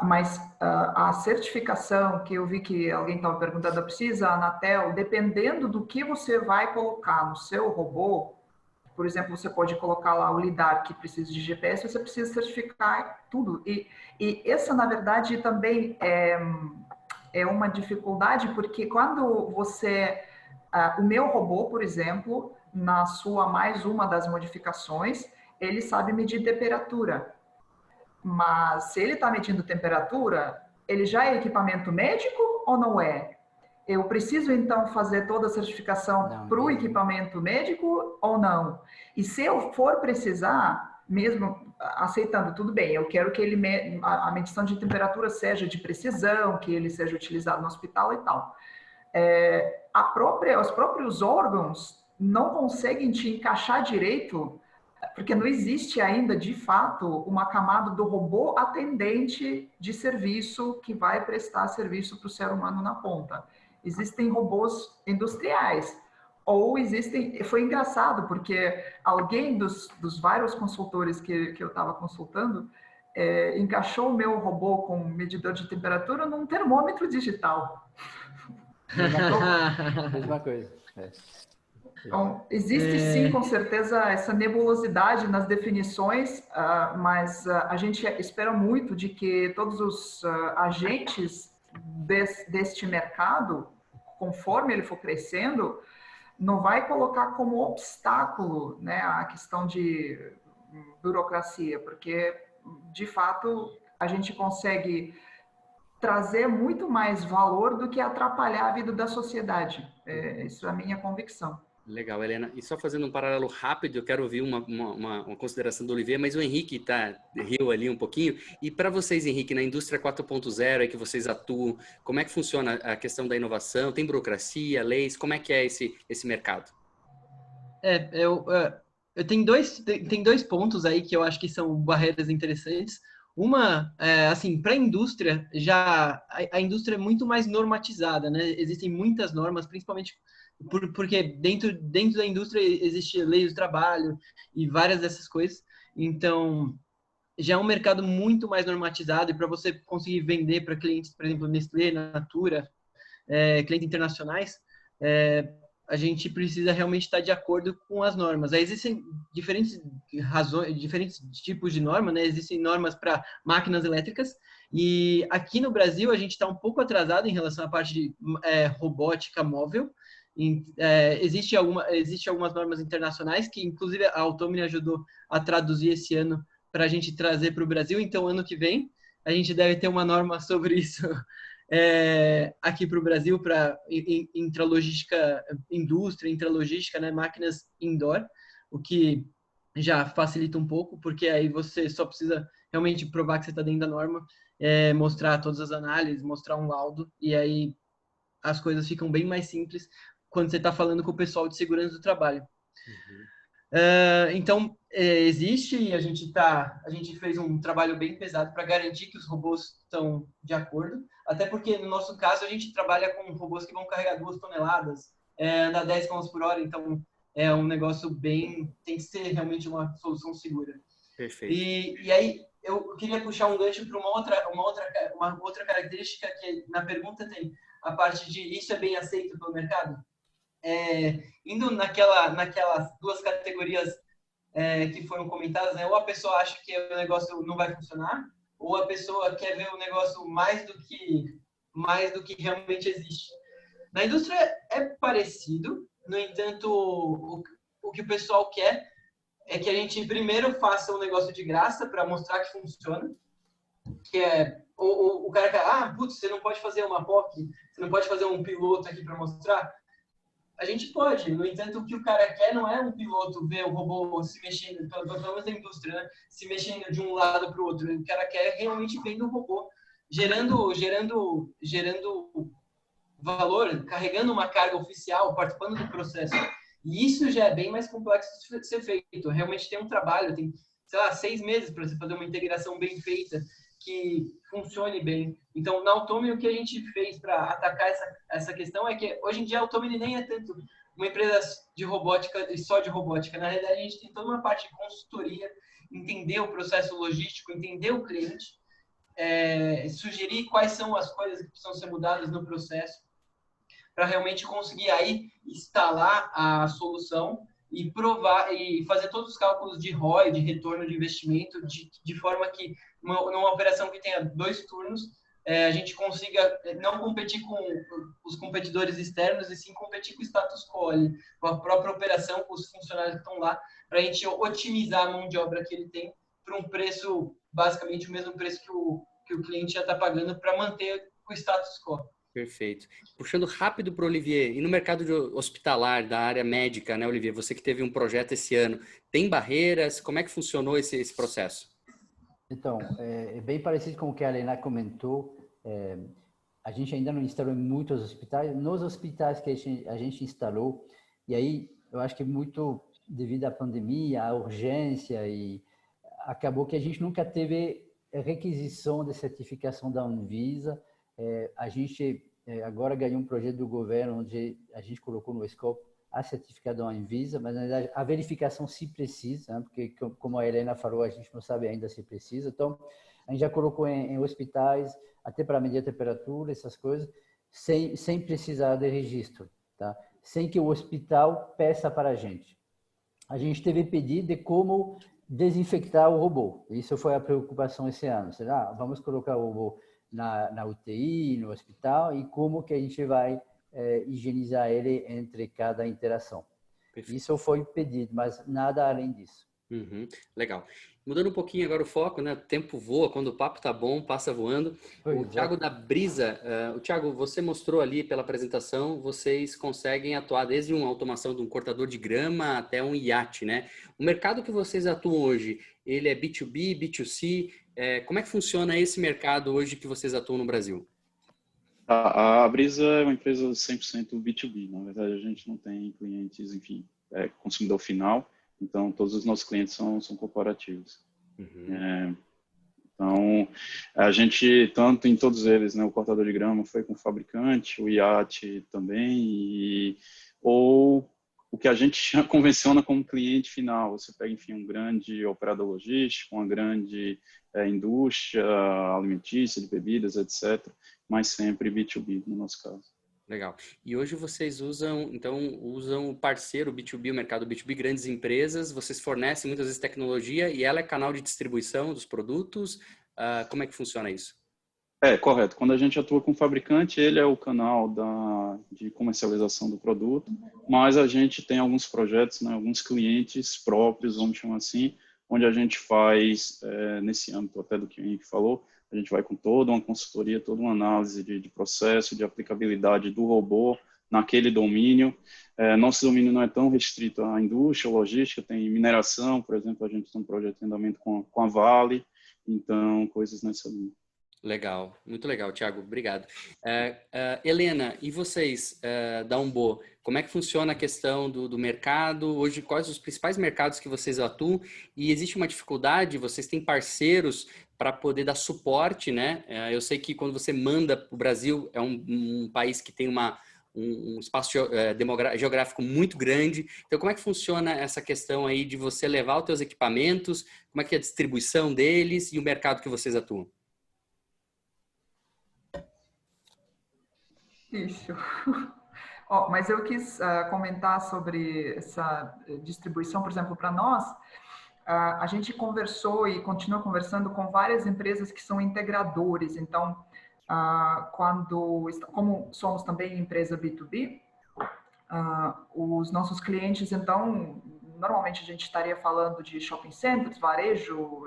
mas a certificação, que eu vi que alguém estava perguntando, precisa, a Anatel, dependendo do que você vai colocar no seu robô, por exemplo, você pode colocar lá o lidar que precisa de GPS, você precisa certificar tudo. E essa, na verdade, também é uma dificuldade, porque quando você... o meu robô, por exemplo, na sua mais uma das modificações, ele sabe medir temperatura. Mas se ele está medindo temperatura, ele já é equipamento médico ou não é? Eu preciso, então, fazer toda a certificação para o equipamento médico ou não? E se eu for precisar, mesmo aceitando, tudo bem, eu quero que a medição de temperatura seja de precisão, que ele seja utilizado no hospital e tal. Os próprios órgãos não conseguem te encaixar direito, porque não existe ainda, de fato, uma camada do robô atendente de serviço que vai prestar serviço para o ser humano na ponta. Existem robôs industriais, ou existem... Foi engraçado, porque alguém dos vários consultores que eu estava consultando encaixou o meu robô com medidor de temperatura num termômetro digital. Mesma coisa. Então, existe sim, com certeza, essa nebulosidade nas definições, mas a gente espera muito de que todos os agentes deste mercado, conforme ele for crescendo, não vai colocar como obstáculo, né, a questão de burocracia, porque, de fato, a gente consegue trazer muito mais valor do que atrapalhar a vida da sociedade. Isso é a minha convicção. Legal, Helena. E só fazendo um paralelo rápido, eu quero ouvir uma consideração do Olivier, mas o Henrique riu ali um pouquinho. E para vocês, Henrique, na indústria 4.0 que vocês atuam, como é que funciona a questão da inovação? Tem burocracia, leis? Como é que é esse mercado? Eu tenho dois pontos aí que eu acho que são barreiras interessantes. Uma, assim, para a indústria, a indústria é muito mais normatizada, né? Existem muitas normas, principalmente porque dentro da indústria existe lei do trabalho e várias dessas coisas. Então, já é um mercado muito mais normatizado, e para você conseguir vender para clientes, por exemplo, Nestlé, Natura, clientes internacionais, a gente precisa realmente estar de acordo com as normas. Aí existem diferentes tipos de normas, né? Existem normas para máquinas elétricas, e aqui no Brasil a gente está um pouco atrasado em relação à parte de robótica móvel. Existe algumas normas internacionais que, inclusive, a Automni ajudou a traduzir esse ano para a gente trazer para o Brasil. Então, ano que vem, a gente deve ter uma norma sobre isso aqui para o Brasil, para intralogística, indústria, intralogística, né, máquinas indoor, o que já facilita um pouco, porque aí você só precisa realmente provar que você está dentro da norma, mostrar todas as análises, mostrar um laudo, e aí as coisas ficam bem mais simples quando você está falando com o pessoal de segurança do trabalho. Então, existe, e a gente fez um trabalho bem pesado para garantir que os robôs estão de acordo, até porque, no nosso caso, a gente trabalha com robôs que vão carregar 2 toneladas, andar 10 km por hora, então é um negócio tem que ser realmente uma solução segura. Perfeito. E aí, eu queria puxar um gancho para uma outra característica que na pergunta tem a parte de isso é bem aceito pelo mercado? Indo naquelas 2 categorias que foram comentadas, né? Ou a pessoa acha que o negócio não vai funcionar, ou a pessoa quer ver o negócio mais do que realmente existe. Na indústria é parecido, no entanto, o que o pessoal quer é que a gente primeiro faça um negócio de graça para mostrar que funciona, que o cara quer, putz, você não pode fazer uma POC, você não pode fazer um piloto aqui para mostrar. A gente pode, no entanto, o que o cara quer não é um piloto ver o robô se mexendo, pelo menos da indústria, né? Se mexendo de um lado para o outro. O cara quer realmente vendo o robô gerando valor, carregando uma carga oficial, participando do processo. E isso já é bem mais complexo de ser feito. Realmente tem um trabalho, sei lá, 6 meses para você fazer uma integração bem feita, que funcione bem. Então, na Automi, o que a gente fez para atacar essa questão é que, hoje em dia, a Automi nem é tanto uma empresa de robótica e só de robótica. Na realidade, a gente tem toda uma parte de consultoria, entender o processo logístico, entender o cliente, sugerir quais são as coisas que precisam ser mudadas no processo, para realmente conseguir aí instalar a solução e provar e fazer todos os cálculos de ROI, de retorno de investimento, de forma que numa operação que tenha 2 turnos, a gente consiga não competir com os competidores externos e sim competir com o status quo, com a própria operação, com os funcionários que estão lá, para a gente otimizar a mão de obra que ele tem para um preço, basicamente o mesmo preço que o cliente já está pagando para manter o status quo. Perfeito. Puxando rápido para o Olivier, e no mercado hospitalar, da área médica, né, Olivier? Você que teve um projeto esse ano, tem barreiras? Como é que funcionou esse processo? Então, é bem parecido com o que a Helena comentou. A gente ainda não instalou em muitos hospitais. Nos hospitais que a gente instalou, e aí eu acho que muito devido à pandemia, à urgência, e acabou que a gente nunca teve requisição de certificação da Anvisa. A gente agora ganhou um projeto do governo onde a gente colocou no escopo a certificação Anvisa, mas na verdade a verificação se precisa, né? Porque como a Helena falou, a gente não sabe ainda se precisa. Então, a gente já colocou em hospitais, até para medir a temperatura, essas coisas, sem precisar de registro, tá? Sem que o hospital peça para a gente. A gente teve pedido de como desinfectar o robô. Isso foi a preocupação esse ano. Vamos colocar o robô na UTI, no hospital, e como que a gente vai higienizar ele entre cada interação. Perfeito. Isso foi pedido, mas nada além disso. Uhum, legal. Mudando um pouquinho agora o foco, né? O tempo voa, quando o papo tá bom, passa voando. O Thiago da Brisa, o Thiago, você mostrou ali pela apresentação, vocês conseguem atuar desde uma automação de um cortador de grama até um iate, né? O mercado que vocês atuam hoje, ele é B2B, B2C? Como é que funciona esse mercado hoje que vocês atuam no Brasil? A Brisa é uma empresa 100% B2B. Na verdade, a gente não tem clientes, enfim, consumidor final. Então, todos os nossos clientes são corporativos. Uhum. Então, a gente, tanto em todos eles, né, o cortador de grama foi com o fabricante, o iate também, ou o que a gente já convenciona como cliente final. Você pega, enfim, um grande operador logístico, uma grande indústria alimentícia, de bebidas, etc., mas sempre B2B, no nosso caso. Legal. E hoje vocês usam o parceiro B2B, o mercado B2B, grandes empresas, vocês fornecem muitas vezes tecnologia e ela é canal de distribuição dos produtos. Como é que funciona isso? Correto. Quando a gente atua com o fabricante, ele é o canal de comercialização do produto, mas a gente tem alguns projetos, né, alguns clientes próprios, vamos chamar assim, onde a gente faz, nesse âmbito até do que o Henrique falou, a gente vai com toda uma consultoria, toda uma análise de processo, de aplicabilidade do robô naquele domínio. Nosso domínio não é tão restrito à indústria, logística, tem mineração, por exemplo, a gente tem um projeto de andamento com a Vale, então, coisas nessa linha. Legal, muito legal, Thiago, obrigado. Helena, e vocês da Umbo, como é que funciona a questão do mercado? Hoje, quais os principais mercados que vocês atuam? E existe uma dificuldade? Vocês têm parceiros para poder dar suporte, né? Eu sei que quando você manda para o Brasil, é um país que tem um espaço geográfico muito grande. Então, como é que funciona essa questão aí de você levar os seus equipamentos? Como é que é a distribuição deles e o mercado que vocês atuam? Isso. Mas eu quis comentar sobre essa distribuição, por exemplo, para nós. A gente conversou e continua conversando com várias empresas que são integradores. Então, como somos também empresa B2B, os nossos clientes, então, normalmente a gente estaria falando de shopping centers, varejo,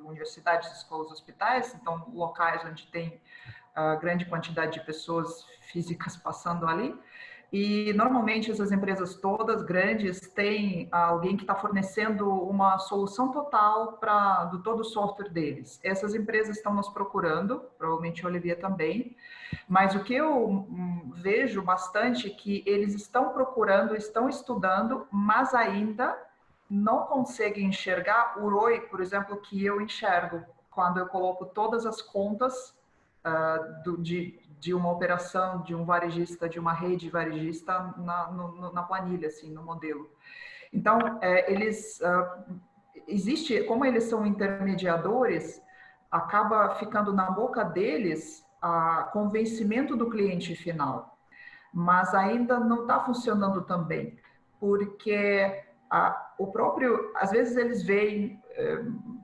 universidades, escolas, hospitais, então locais onde tem grande quantidade de pessoas físicas passando ali. E, normalmente, essas empresas todas grandes têm alguém que está fornecendo uma solução total do todo o software deles. Essas empresas estão nos procurando, provavelmente a Olivia também, mas o que eu vejo bastante é que eles estão procurando, estão estudando, mas ainda não consegue enxergar o ROI, por exemplo, que eu enxergo quando eu coloco todas as contas de uma operação, de um varejista, de uma rede varejista na planilha, assim, no modelo. Então, como eles são intermediadores, acaba ficando na boca deles o convencimento do cliente final, mas ainda não está funcionando tão bem, porque às vezes eles veem,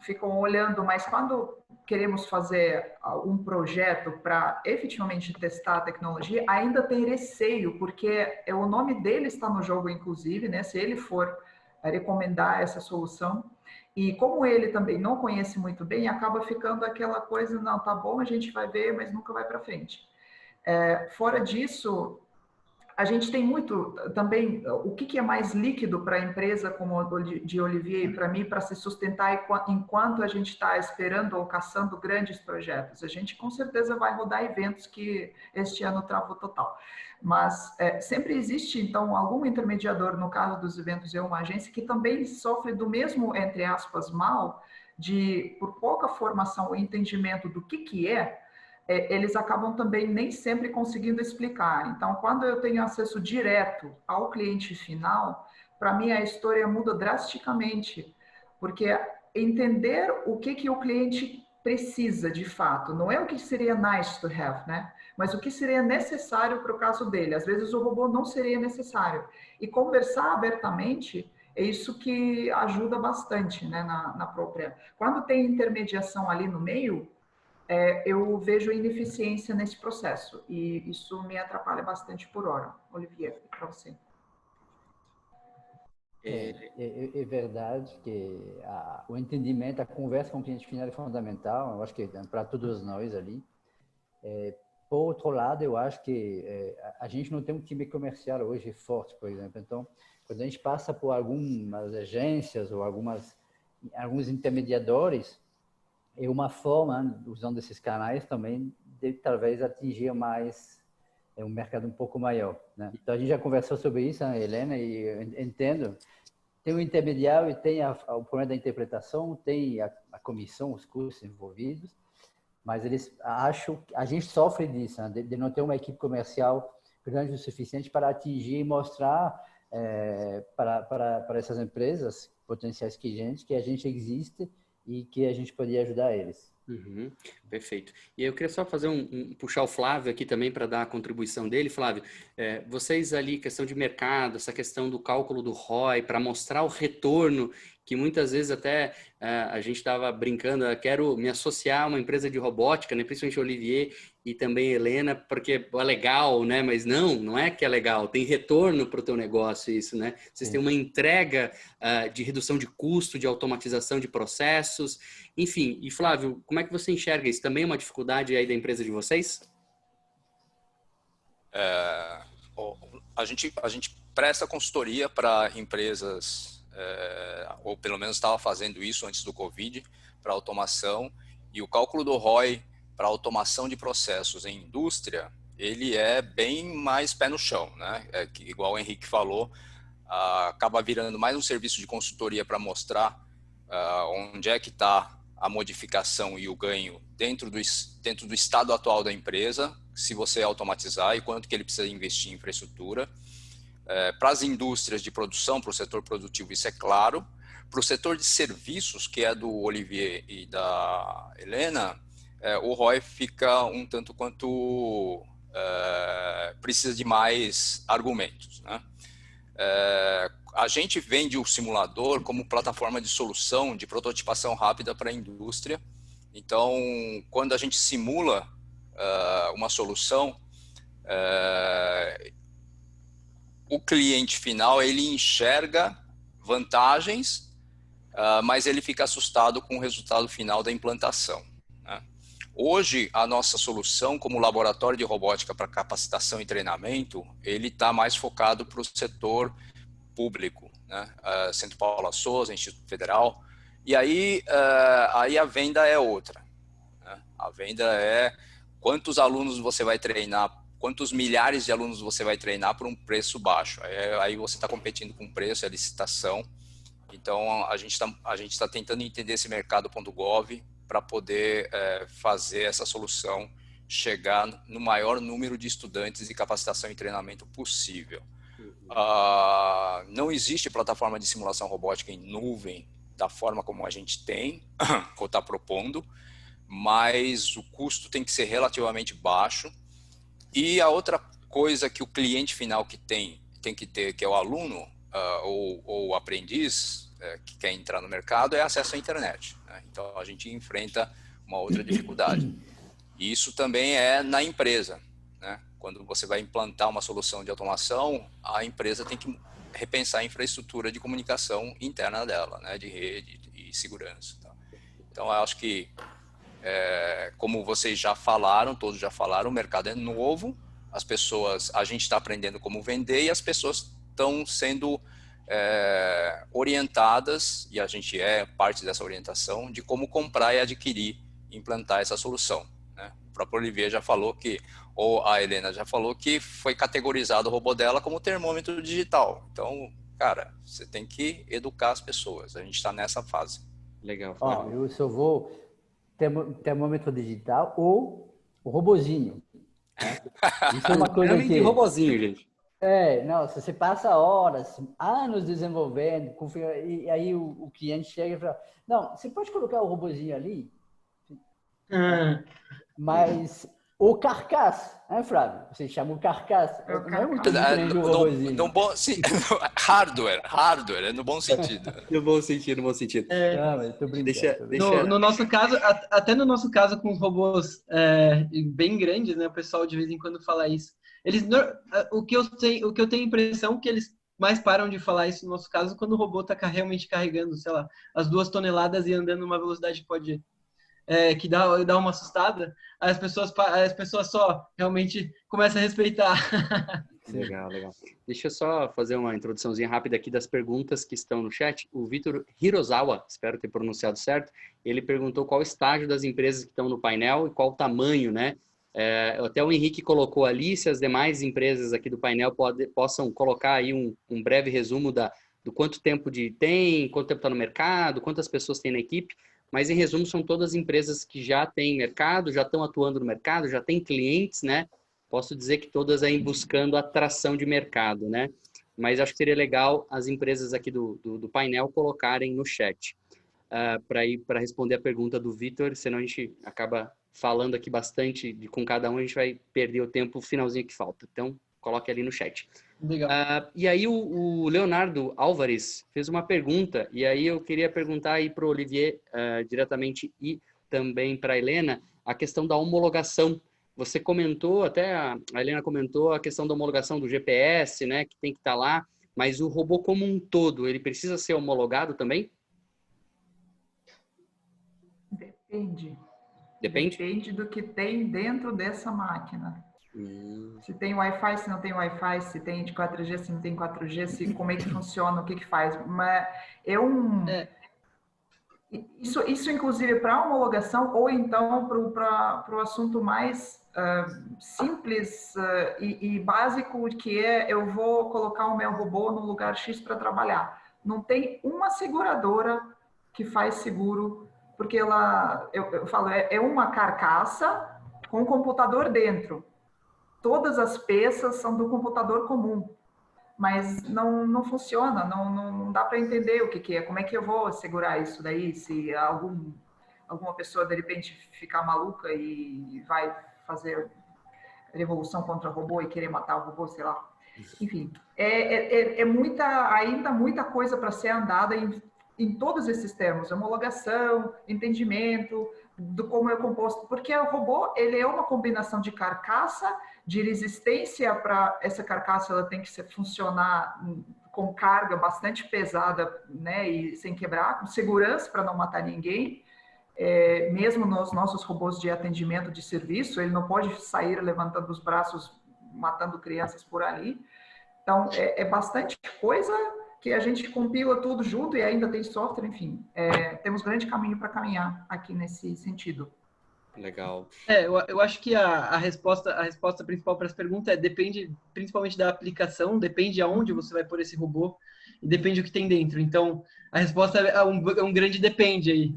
ficam olhando, mas quando queremos fazer um projeto para efetivamente testar a tecnologia, ainda tem receio, porque o nome dele está no jogo, inclusive, né? Se ele for recomendar essa solução. E como ele também não conhece muito bem, acaba ficando aquela coisa, não, tá bom, a gente vai ver, mas nunca vai para frente. Fora disso, a gente tem muito também, o que é mais líquido para a empresa como de Olivier e para mim, para se sustentar enquanto a gente está esperando ou caçando grandes projetos. A gente com certeza vai rodar eventos que este ano travou total. Mas sempre existe, então, algum intermediador, no caso dos eventos, uma agência que também sofre do mesmo, entre aspas, mal, por pouca formação ou entendimento do que eles acabam também nem sempre conseguindo explicar. Então, quando eu tenho acesso direto ao cliente final, para mim a história muda drasticamente, porque entender o que o cliente precisa de fato, não é o que seria nice to have, né? Mas o que seria necessário para o caso dele. Às vezes o robô não seria necessário. E conversar abertamente é isso que ajuda bastante, né, na própria. Quando tem intermediação ali no meio, eu vejo ineficiência nesse processo e isso me atrapalha bastante por hora. Olivier, para você. É verdade que o entendimento, a conversa com o cliente final é fundamental, eu acho que para todos nós ali. Por outro lado, eu acho que a gente não tem um time comercial hoje forte, por exemplo. Então, quando a gente passa por algumas agências ou alguns intermediadores, é uma forma, usando esses canais também, de talvez atingir mais um mercado um pouco maior, né? Então, a gente já conversou sobre isso, né, Helena, e eu entendo. Tem o intermediário e tem o problema da interpretação, tem a comissão, os custos envolvidos, mas a gente sofre disso, né, de não ter uma equipe comercial grande o suficiente para atingir e mostrar para essas empresas, potenciais clientes, que a gente existe e que a gente poderia ajudar eles. Uhum, perfeito. E eu queria só fazer puxar o Flávio aqui também para dar a contribuição dele. Flávio, vocês ali, questão de mercado, essa questão do cálculo do ROI, para mostrar o retorno, que muitas vezes até a gente estava brincando, quero me associar a uma empresa de robótica, né? Principalmente Olivier e também Helena, porque é legal, né? Mas não é que é legal, tem retorno para o teu negócio isso, né? Vocês têm uma entrega de redução de custo, de automatização de processos, enfim. E Flávio, como é que você enxerga isso? Também é uma dificuldade aí da empresa de vocês? A gente presta consultoria para empresas, ou pelo menos estava fazendo isso antes do Covid, para automação, e o cálculo do ROI para automação de processos em indústria, ele é bem mais pé no chão, né? Que, igual o Henrique falou, acaba virando mais um serviço de consultoria para mostrar onde é que está a modificação e o ganho dentro do estado atual da empresa, se você automatizar, e quanto que ele precisa investir em infraestrutura. Para as indústrias de produção, para o setor produtivo, isso é claro. Para o setor de serviços, que é do Olivier e da Helena, o ROI fica um tanto quanto precisa de mais argumentos, né? A gente vende o simulador como plataforma de solução de prototipação rápida para a indústria. Então, quando a gente simula uma solução, o cliente final ele enxerga vantagens, mas ele fica assustado com o resultado final da implantação, né? Hoje, a nossa solução como laboratório de robótica para capacitação e treinamento, ele está mais focado para o setor público, né? Centro Paula Souza, Instituto Federal, e aí a venda é outra, né? A venda é quantos alunos você vai treinar, quantos milhares de alunos você vai treinar por um preço baixo. Aí você está competindo com preço, é licitação, Então, a gente tá tentando entender esse mercado.gov para poder fazer essa solução chegar no maior número de estudantes de capacitação e treinamento possível. Não existe plataforma de simulação robótica em nuvem da forma como a gente tem, ou está propondo, mas o custo tem que ser relativamente baixo. E a outra coisa que o cliente final tem que ter, que é o aluno ou o aprendiz que quer entrar no mercado, é acesso à internet, né? Então, a gente enfrenta uma outra dificuldade. E isso também é na empresa, né? Quando você vai implantar uma solução de automação, a empresa tem que repensar a infraestrutura de comunicação interna dela, né? De rede e segurança. Tá? Então, eu acho que, como vocês já falaram, todos já falaram, o mercado é novo, a gente está aprendendo como vender e as pessoas estão sendo orientadas, e a gente é parte dessa orientação, de como comprar e adquirir, implantar essa solução. Né? O próprio Olivier já falou ou a Helena já falou que foi categorizado o robô dela como termômetro digital. Então, cara, você tem que educar as pessoas. A gente está nessa fase. Legal. Eu só vou termômetro digital ou o robozinho. Né? Isso é uma coisa que... robozinho, gente. Não, você passa horas, anos desenvolvendo, e aí o cliente chega e fala, não, você pode colocar o robozinho ali? Mas o carcaça, né, Flávio? Você chama o carcaça. Não é muito diferente do robozinho. Hardware, é no bom sentido. No bom sentido. Não, mas tô brincando. No nosso caso, até no nosso caso com os robôs bem grandes, né? O pessoal de vez em quando fala isso. O que eu tenho a impressão que eles mais param de falar isso no nosso caso quando o robô está realmente carregando, sei lá, as 2 toneladas e andando numa velocidade que dá uma assustada. As pessoas só realmente começam a respeitar. Legal. Deixa eu só fazer uma introduçãozinha rápida aqui das perguntas que estão no chat. O Vitor Hirozawa, espero ter pronunciado certo, ele perguntou qual o estágio das empresas que estão no painel e qual o tamanho, né? Até o Henrique colocou ali, se as demais empresas aqui do painel possam colocar aí um breve resumo do quanto tempo quanto tempo está no mercado, quantas pessoas tem na equipe, mas em resumo são todas empresas que já têm mercado, já estão atuando no mercado, já têm clientes, né? Posso dizer que todas aí buscando atração de mercado, né? Mas acho que seria legal as empresas aqui do painel colocarem no chat para responder a pergunta do Vitor, senão a gente acaba falando aqui bastante com cada um, a gente vai perder o tempo finalzinho que falta. Então, coloque ali no chat. Legal. E aí o Leonardo Álvares fez uma pergunta, e aí eu queria perguntar aí para o Olivier diretamente e também para a Helena, a questão da homologação. Você comentou, até a Helena comentou, a questão da homologação do GPS, né, que tem que estar lá, mas o robô como um todo, ele precisa ser homologado também? Depende. Depende? Depende do que tem dentro dessa máquina. Se tem Wi-Fi, se não tem Wi-Fi, se tem de 4G, se não tem 4G, como é que funciona, o que faz. Mas Isso inclusive, para homologação, ou então para o assunto mais simples e básico, que eu vou colocar o meu robô no lugar X para trabalhar. Não tem uma seguradora que faz seguro, porque eu falo, é uma carcaça com um computador dentro. Todas as peças são do computador comum, mas não funciona, não dá para entender o que é, como é que eu vou segurar isso daí, se alguma pessoa de repente ficar maluca e vai fazer revolução contra o robô e querer matar o robô, sei lá. Enfim, ainda muita coisa para ser andada em todos esses termos, homologação, entendimento do como é composto, porque o robô, ele é uma combinação de carcaça, de resistência para essa carcaça, ela tem que funcionar com carga bastante pesada, né, e sem quebrar, com segurança para não matar ninguém. Mesmo nos nossos robôs de atendimento de serviço, ele não pode sair levantando os braços, matando crianças por ali. Então, é bastante coisa que a gente compila tudo junto e ainda tem software, enfim. Temos grande caminho para caminhar aqui nesse sentido. Legal. Eu acho que a resposta principal para essa pergunta depende principalmente da aplicação, depende aonde você vai pôr esse robô. e depende do que tem dentro. Então, a resposta é um grande depende aí.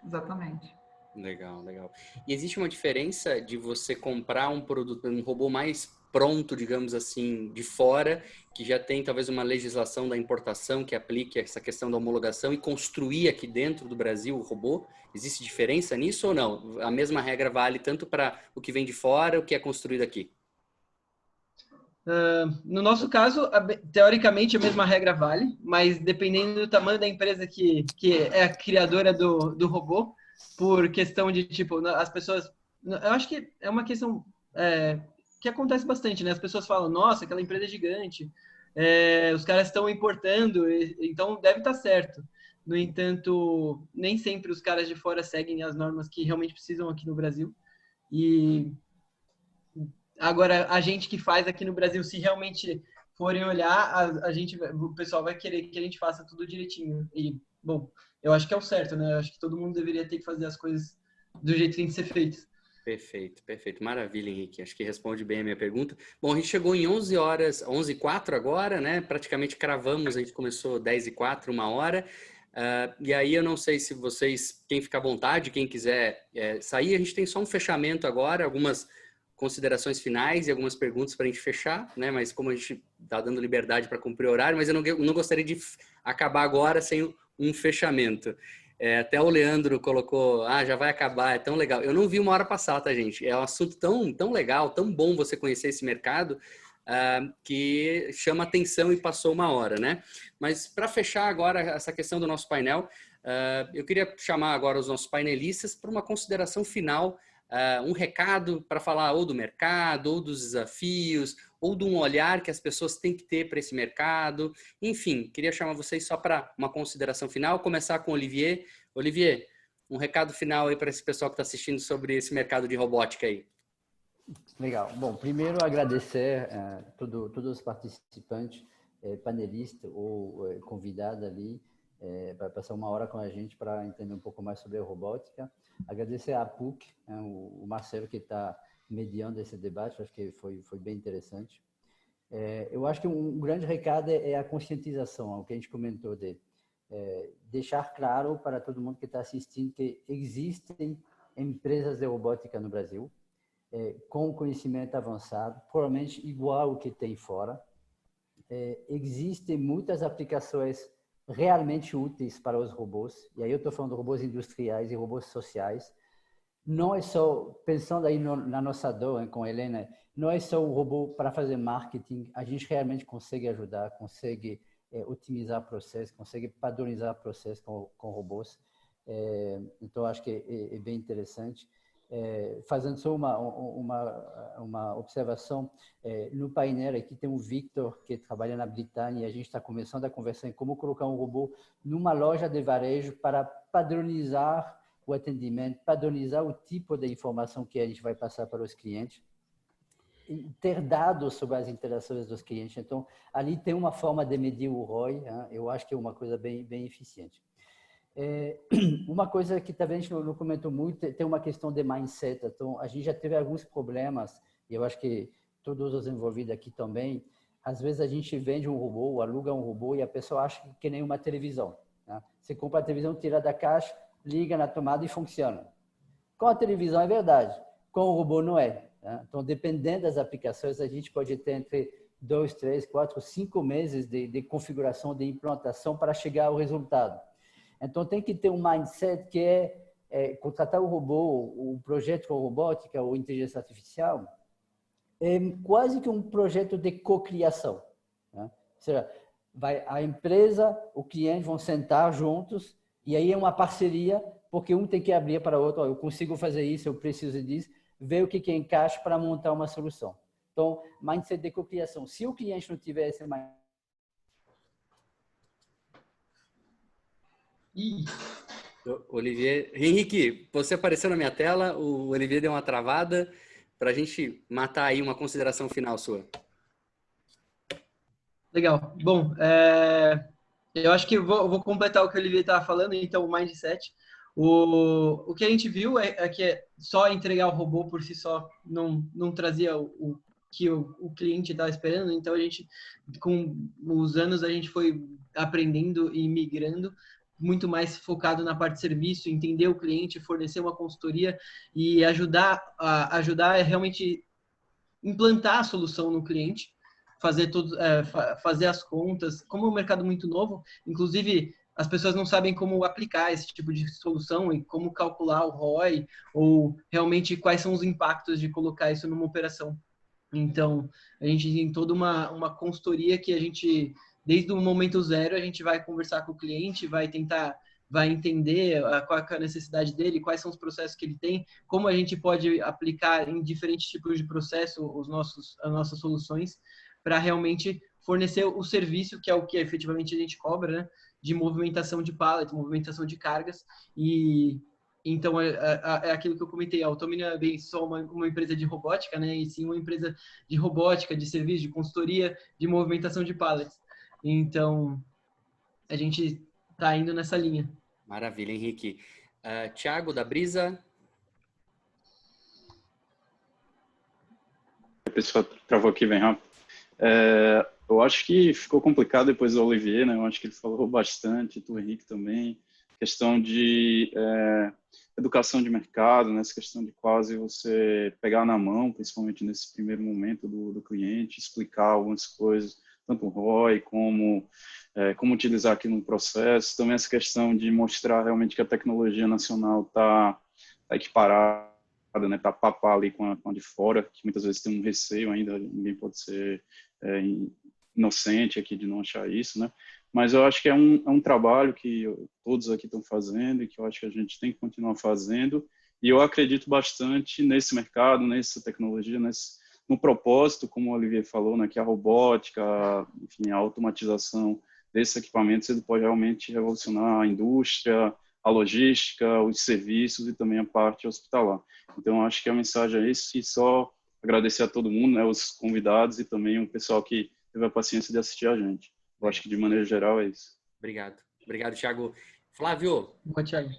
Exatamente. Legal, legal. E existe uma diferença de você comprar um produto, um robô mais pronto, digamos assim, de fora, que já tem talvez uma legislação da importação que aplique essa questão da homologação e construir aqui dentro do Brasil o robô? Existe diferença nisso ou não? A mesma regra vale tanto para o que vem de fora, o que é construído aqui? No nosso caso, teoricamente a mesma regra vale, mas dependendo do tamanho da empresa que é a criadora do robô, por questão de, tipo, as pessoas... Eu acho que é uma questão que acontece bastante, né? As pessoas falam, nossa, aquela empresa é gigante, os caras estão importando, então deve estar certo. No entanto, nem sempre os caras de fora seguem as normas que realmente precisam aqui no Brasil. E agora, a gente que faz aqui no Brasil, se realmente forem olhar, o pessoal vai querer que a gente faça tudo direitinho. E, bom, eu acho que é o certo, né? Eu acho que todo mundo deveria ter que fazer as coisas do jeito que tem que ser feito. Perfeito, perfeito. Maravilha, Henrique. Acho que responde bem a minha pergunta. Bom, a gente chegou em 11 horas, 11h04 agora, né? Praticamente cravamos, a gente começou 10h04, 1 hora. E aí eu não sei se vocês, quem ficar à vontade, quem quiser sair, a gente tem só um fechamento agora, algumas considerações finais e algumas perguntas para a gente fechar, né? Mas como a gente está dando liberdade para cumprir o horário, mas eu não gostaria de acabar agora sem um fechamento. Até o Leandro colocou, já vai acabar, é tão legal. Eu não vi 1 hora passar, tá, gente? É um assunto tão legal, tão bom você conhecer esse mercado, que chama atenção e passou 1 hora, né? Mas para fechar agora essa questão do nosso painel, eu queria chamar agora os nossos painelistas para uma consideração final, um recado para falar ou do mercado, ou dos desafios, ou de um olhar que as pessoas têm que ter para esse mercado. Enfim, queria chamar vocês só para uma consideração final, começar com o Olivier. Olivier, um recado final aí para esse pessoal que está assistindo sobre esse mercado de robótica aí. Legal. Bom, primeiro agradecer a todos os participantes, panelistas ou convidados ali, para passar 1 hora com a gente para entender um pouco mais sobre a robótica. Agradecer à PUC, o Marcelo que está mediando esse debate, acho que foi bem interessante. Eu acho que um grande recado é a conscientização, o que a gente comentou de deixar claro para todo mundo que está assistindo que existem empresas de robótica no Brasil, com conhecimento avançado, provavelmente igual ao que tem fora. Existem muitas aplicações realmente úteis para os robôs, e aí eu estou falando de robôs industriais e robôs sociais. Não é só, pensando aí na nossa dor, com a Helena, não é só um robô para fazer marketing, a gente realmente consegue ajudar, consegue otimizar processos, consegue padronizar processos com robôs. Então, acho que é bem interessante. Fazendo só uma observação, no painel aqui tem o Victor, que trabalha na Britânia, e a gente está começando a conversar em como colocar um robô numa loja de varejo para padronizar o atendimento, padronizar o tipo de informação que a gente vai passar para os clientes, e ter dados sobre as interações dos clientes. Então, ali tem uma forma de medir o ROI, eu acho que é uma coisa bem eficiente. Uma coisa que também a gente não comentou muito, tem uma questão de mindset. Então, a gente já teve alguns problemas, e eu acho que todos os envolvidos aqui também, às vezes a gente vende um robô, aluga um robô e a pessoa acha que nem uma televisão. Né? Você compra a televisão, tira da caixa, liga na tomada e funciona. Com a televisão é verdade, com o robô não é. Né? Então, dependendo das aplicações, a gente pode ter entre 2, 3, 4, 5 meses de configuração, de implantação para chegar ao resultado. Então, tem que ter um mindset que contratar o robô, o projeto com robótica ou inteligência artificial, é quase que um projeto de cocriação. Né? Ou seja, a empresa, o cliente vão sentar juntos e aí é uma parceria, porque um tem que abrir para o outro, eu consigo fazer isso, eu preciso disso, ver o que encaixa para montar uma solução. Então, mindset de cocriação. Se o cliente não tiver esse mindset, Olivier, Henrique, você apareceu na minha tela, o Olivier deu uma travada para a gente matar aí uma consideração final sua. Legal. Bom, eu acho que eu vou completar o que o Olivier estava falando, então o mindset. O que a gente viu é que só entregar o robô por si só não trazia que o cliente estava esperando. Então, a gente, com os anos, a gente foi aprendendo e migrando, muito mais focado na parte de serviço, entender o cliente, fornecer uma consultoria e ajudar a realmente implantar a solução no cliente, fazer as contas. Como é um mercado muito novo, inclusive as pessoas não sabem como aplicar esse tipo de solução e como calcular o ROI ou realmente quais são os impactos de colocar isso numa operação. Então, a gente tem toda uma consultoria que a gente, desde o momento zero, a gente vai conversar com o cliente, vai entender qual é a necessidade dele, quais são os processos que ele tem, como a gente pode aplicar em diferentes tipos de processo as nossas soluções para realmente fornecer o serviço, que é o que efetivamente a gente cobra, né? De movimentação de pallet, movimentação de cargas. E então é aquilo que eu comentei, a Automi não é bem só uma empresa de robótica, né? E sim uma empresa de robótica, de serviço, de consultoria, de movimentação de pallets. Então, a gente está indo nessa linha. Maravilha, Henrique. Thiago, da Brisa. A pessoa travou aqui bem rápido. Eu acho que ficou complicado depois do Olivier, né? Eu acho que ele falou bastante, do Henrique também, questão de educação de mercado, nessa questão de quase você pegar na mão, principalmente nesse primeiro momento do cliente, explicar algumas coisas, tanto o ROI como utilizar aqui no processo. Também essa questão de mostrar realmente que a tecnologia nacional está equiparada, né, tá papar ali com a de fora, que muitas vezes tem um receio ainda, ninguém pode ser inocente aqui de não achar isso, né? Mas eu acho que é um trabalho que todos aqui estão fazendo e que eu acho que a gente tem que continuar fazendo, e eu acredito bastante nesse mercado, nessa tecnologia, no propósito, como o Olivier falou, né, que a robótica, enfim, a automatização desses equipamentos, ele pode realmente revolucionar a indústria, a logística, os serviços e também a parte hospitalar. Então, acho que a mensagem é isso, e só agradecer a todo mundo, né, os convidados e também o pessoal que teve a paciência de assistir a gente. Eu acho que, de maneira geral, é isso. Obrigado. Obrigado, Thiago. Flávio. Boa, Thiago.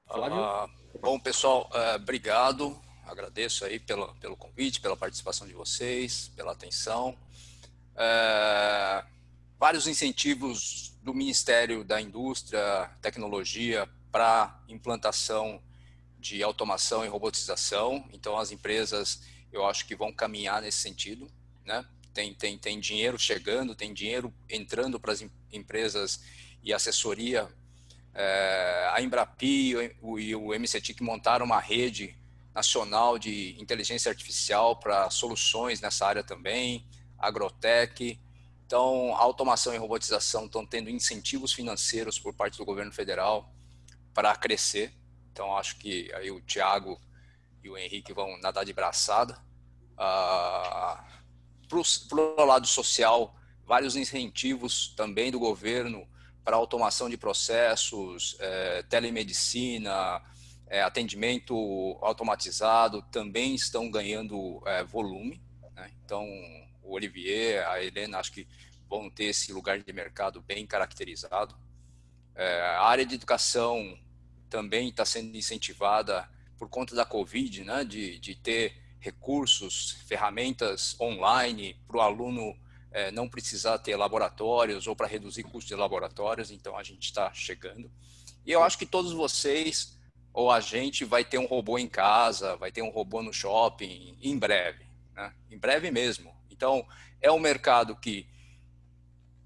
Flávio. Bom, pessoal, obrigado. Agradeço aí pelo convite, pela participação de vocês, pela atenção. Vários incentivos do Ministério da Indústria, Tecnologia para implantação de automação e robotização. Então, as empresas, eu acho que vão caminhar nesse sentido, né? Tem dinheiro chegando, tem dinheiro entrando para as empresas e assessoria. A Embrapi e o MCTIC montaram uma rede nacional de inteligência artificial para soluções nessa área também, agrotech. Então, a automação e robotização estão tendo incentivos financeiros por parte do governo federal para crescer. Então, acho que aí o Thiago e o Henrique vão nadar de braçada. Para o lado social, vários incentivos também do governo para automação de processos, telemedicina, atendimento automatizado, também estão ganhando volume, né? Então, o Olivier, a Helena, acho que vão ter esse lugar de mercado bem caracterizado. A área de educação também está sendo incentivada por conta da Covid, né? De ter recursos, ferramentas online para o aluno não precisar ter laboratórios ou para reduzir custos de laboratórios. Então, a gente está chegando. E eu acho que todos vocês ou a gente vai ter um robô em casa, vai ter um robô no shopping em breve, né? Em breve mesmo. Então, é um mercado que,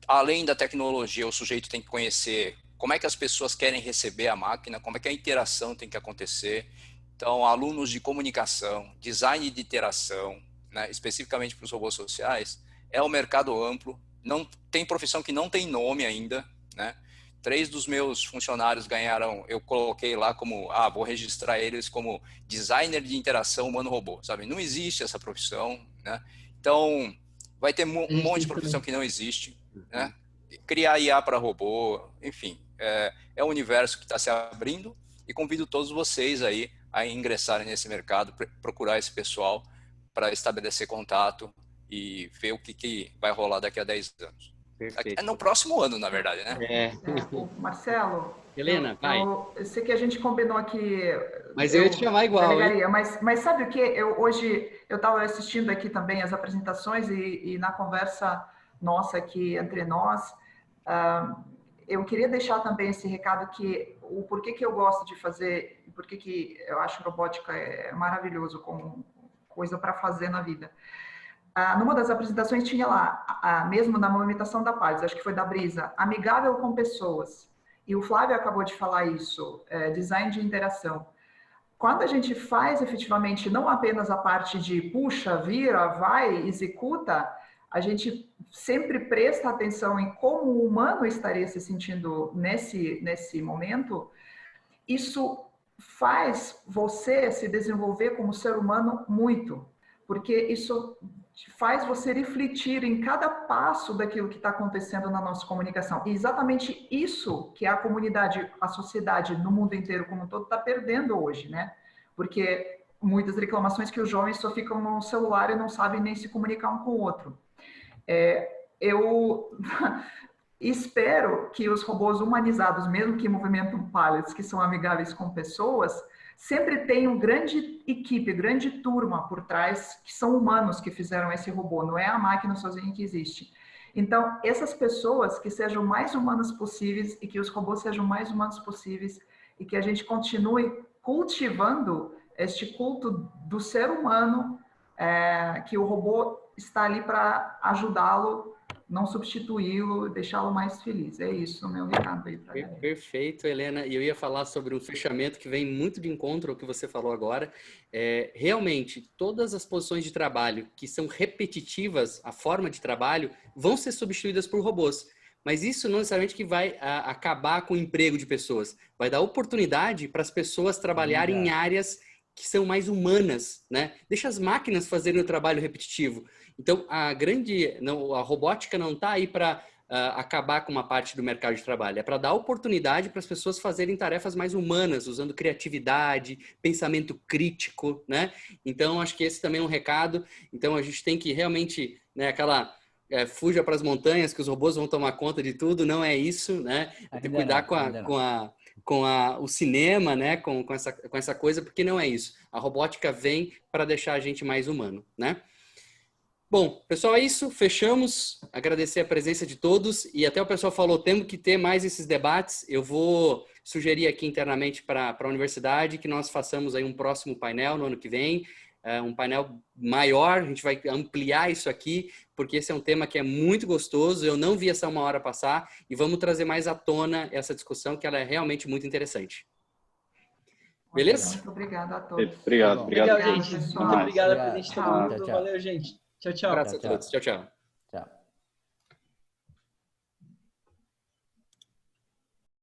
além da tecnologia, o sujeito tem que conhecer como é que as pessoas querem receber a máquina, como é que a interação tem que acontecer. Então, alunos de comunicação, design de interação, né, especificamente para os robôs sociais, é um mercado amplo. Não tem profissão que não tem nome ainda, né? 3 dos meus funcionários ganharam, eu coloquei lá como, vou registrar eles como designer de interação humano-robô, sabe? Não existe essa profissão, né? Então, vai ter um monte de profissão que não existe, né? Criar IA para robô, enfim, é um universo que está se abrindo, e convido todos vocês aí a ingressarem nesse mercado, procurar esse pessoal para estabelecer contato e ver o que vai rolar daqui a 10 anos. Perfeito. No próximo ano, na verdade, né? Marcelo, Helena, vai. eu sei que a gente combinou aqui. Mas eu ia te chamar igual, delegaria, mas sabe o que? Hoje eu estava assistindo aqui também as apresentações e na conversa nossa aqui entre nós, eu queria deixar também esse recado que o porquê que eu gosto de fazer, porquê que eu acho robótica é maravilhoso como coisa para fazer na vida. Numa das apresentações tinha lá, mesmo na movimentação da Pales, acho que foi da Brisa, amigável com pessoas. E o Flávio acabou de falar isso, design de interação. Quando a gente faz efetivamente não apenas a parte de puxa, vira, vai, executa, a gente sempre presta atenção em como o humano estaria se sentindo nesse momento. Isso faz você se desenvolver como ser humano muito, porque isso faz você refletir em cada passo daquilo que está acontecendo na nossa comunicação. E exatamente isso que a comunidade, a sociedade no mundo inteiro como um todo está perdendo hoje, né? Porque muitas reclamações que os jovens só ficam no celular e não sabem nem se comunicar um com o outro. Eu espero que os robôs humanizados, mesmo que movimentam pallets, que são amigáveis com pessoas, sempre tenham grande equipe, grande turma por trás, que são humanos que fizeram esse robô, não é a máquina sozinha que existe. Então, essas pessoas que sejam mais humanas possíveis e que os robôs sejam mais humanos possíveis e que a gente continue cultivando este culto do ser humano, que o robô está ali para ajudá-lo, não substituí-lo, deixá-lo mais feliz. É isso o meu recado aí para a galera. Perfeito, Helena. E eu ia falar sobre um fechamento que vem muito de encontro ao que você falou agora. Realmente, todas as posições de trabalho que são repetitivas, a forma de trabalho, vão ser substituídas por robôs. Mas isso não necessariamente que vai acabar com o emprego de pessoas. Vai dar oportunidade para as pessoas trabalharem em áreas que são mais humanas, né? Deixa as máquinas fazerem o trabalho repetitivo. Então, a robótica não está aí para acabar com uma parte do mercado de trabalho. É para dar oportunidade para as pessoas fazerem tarefas mais humanas, usando criatividade, pensamento crítico, né? Então, acho que esse também é um recado. Então, a gente tem que realmente, né, fuja para as montanhas, que os robôs vão tomar conta de tudo. Não é isso, né? Tem que cuidar com o cinema, né? Com essa coisa, porque não é isso. A robótica vem para deixar a gente mais humano, né? Bom, pessoal, é isso. Fechamos. Agradecer a presença de todos. E até o pessoal falou, temos que ter mais esses debates. Eu vou sugerir aqui internamente para a universidade que nós façamos aí um próximo painel no ano que vem. Um painel maior, a gente vai ampliar isso aqui, porque esse é um tema que é muito gostoso. Eu não vi essa 1 hora passar e vamos trazer mais à tona essa discussão, que ela é realmente muito interessante. Beleza? Muito obrigada a todos. Obrigado, Legal, gente. pessoal. Muito obrigado por gente todo mundo. Tchau, tchau. Valeu, gente. Tchau, tchau. Um abraço a todos. Tchau, tchau.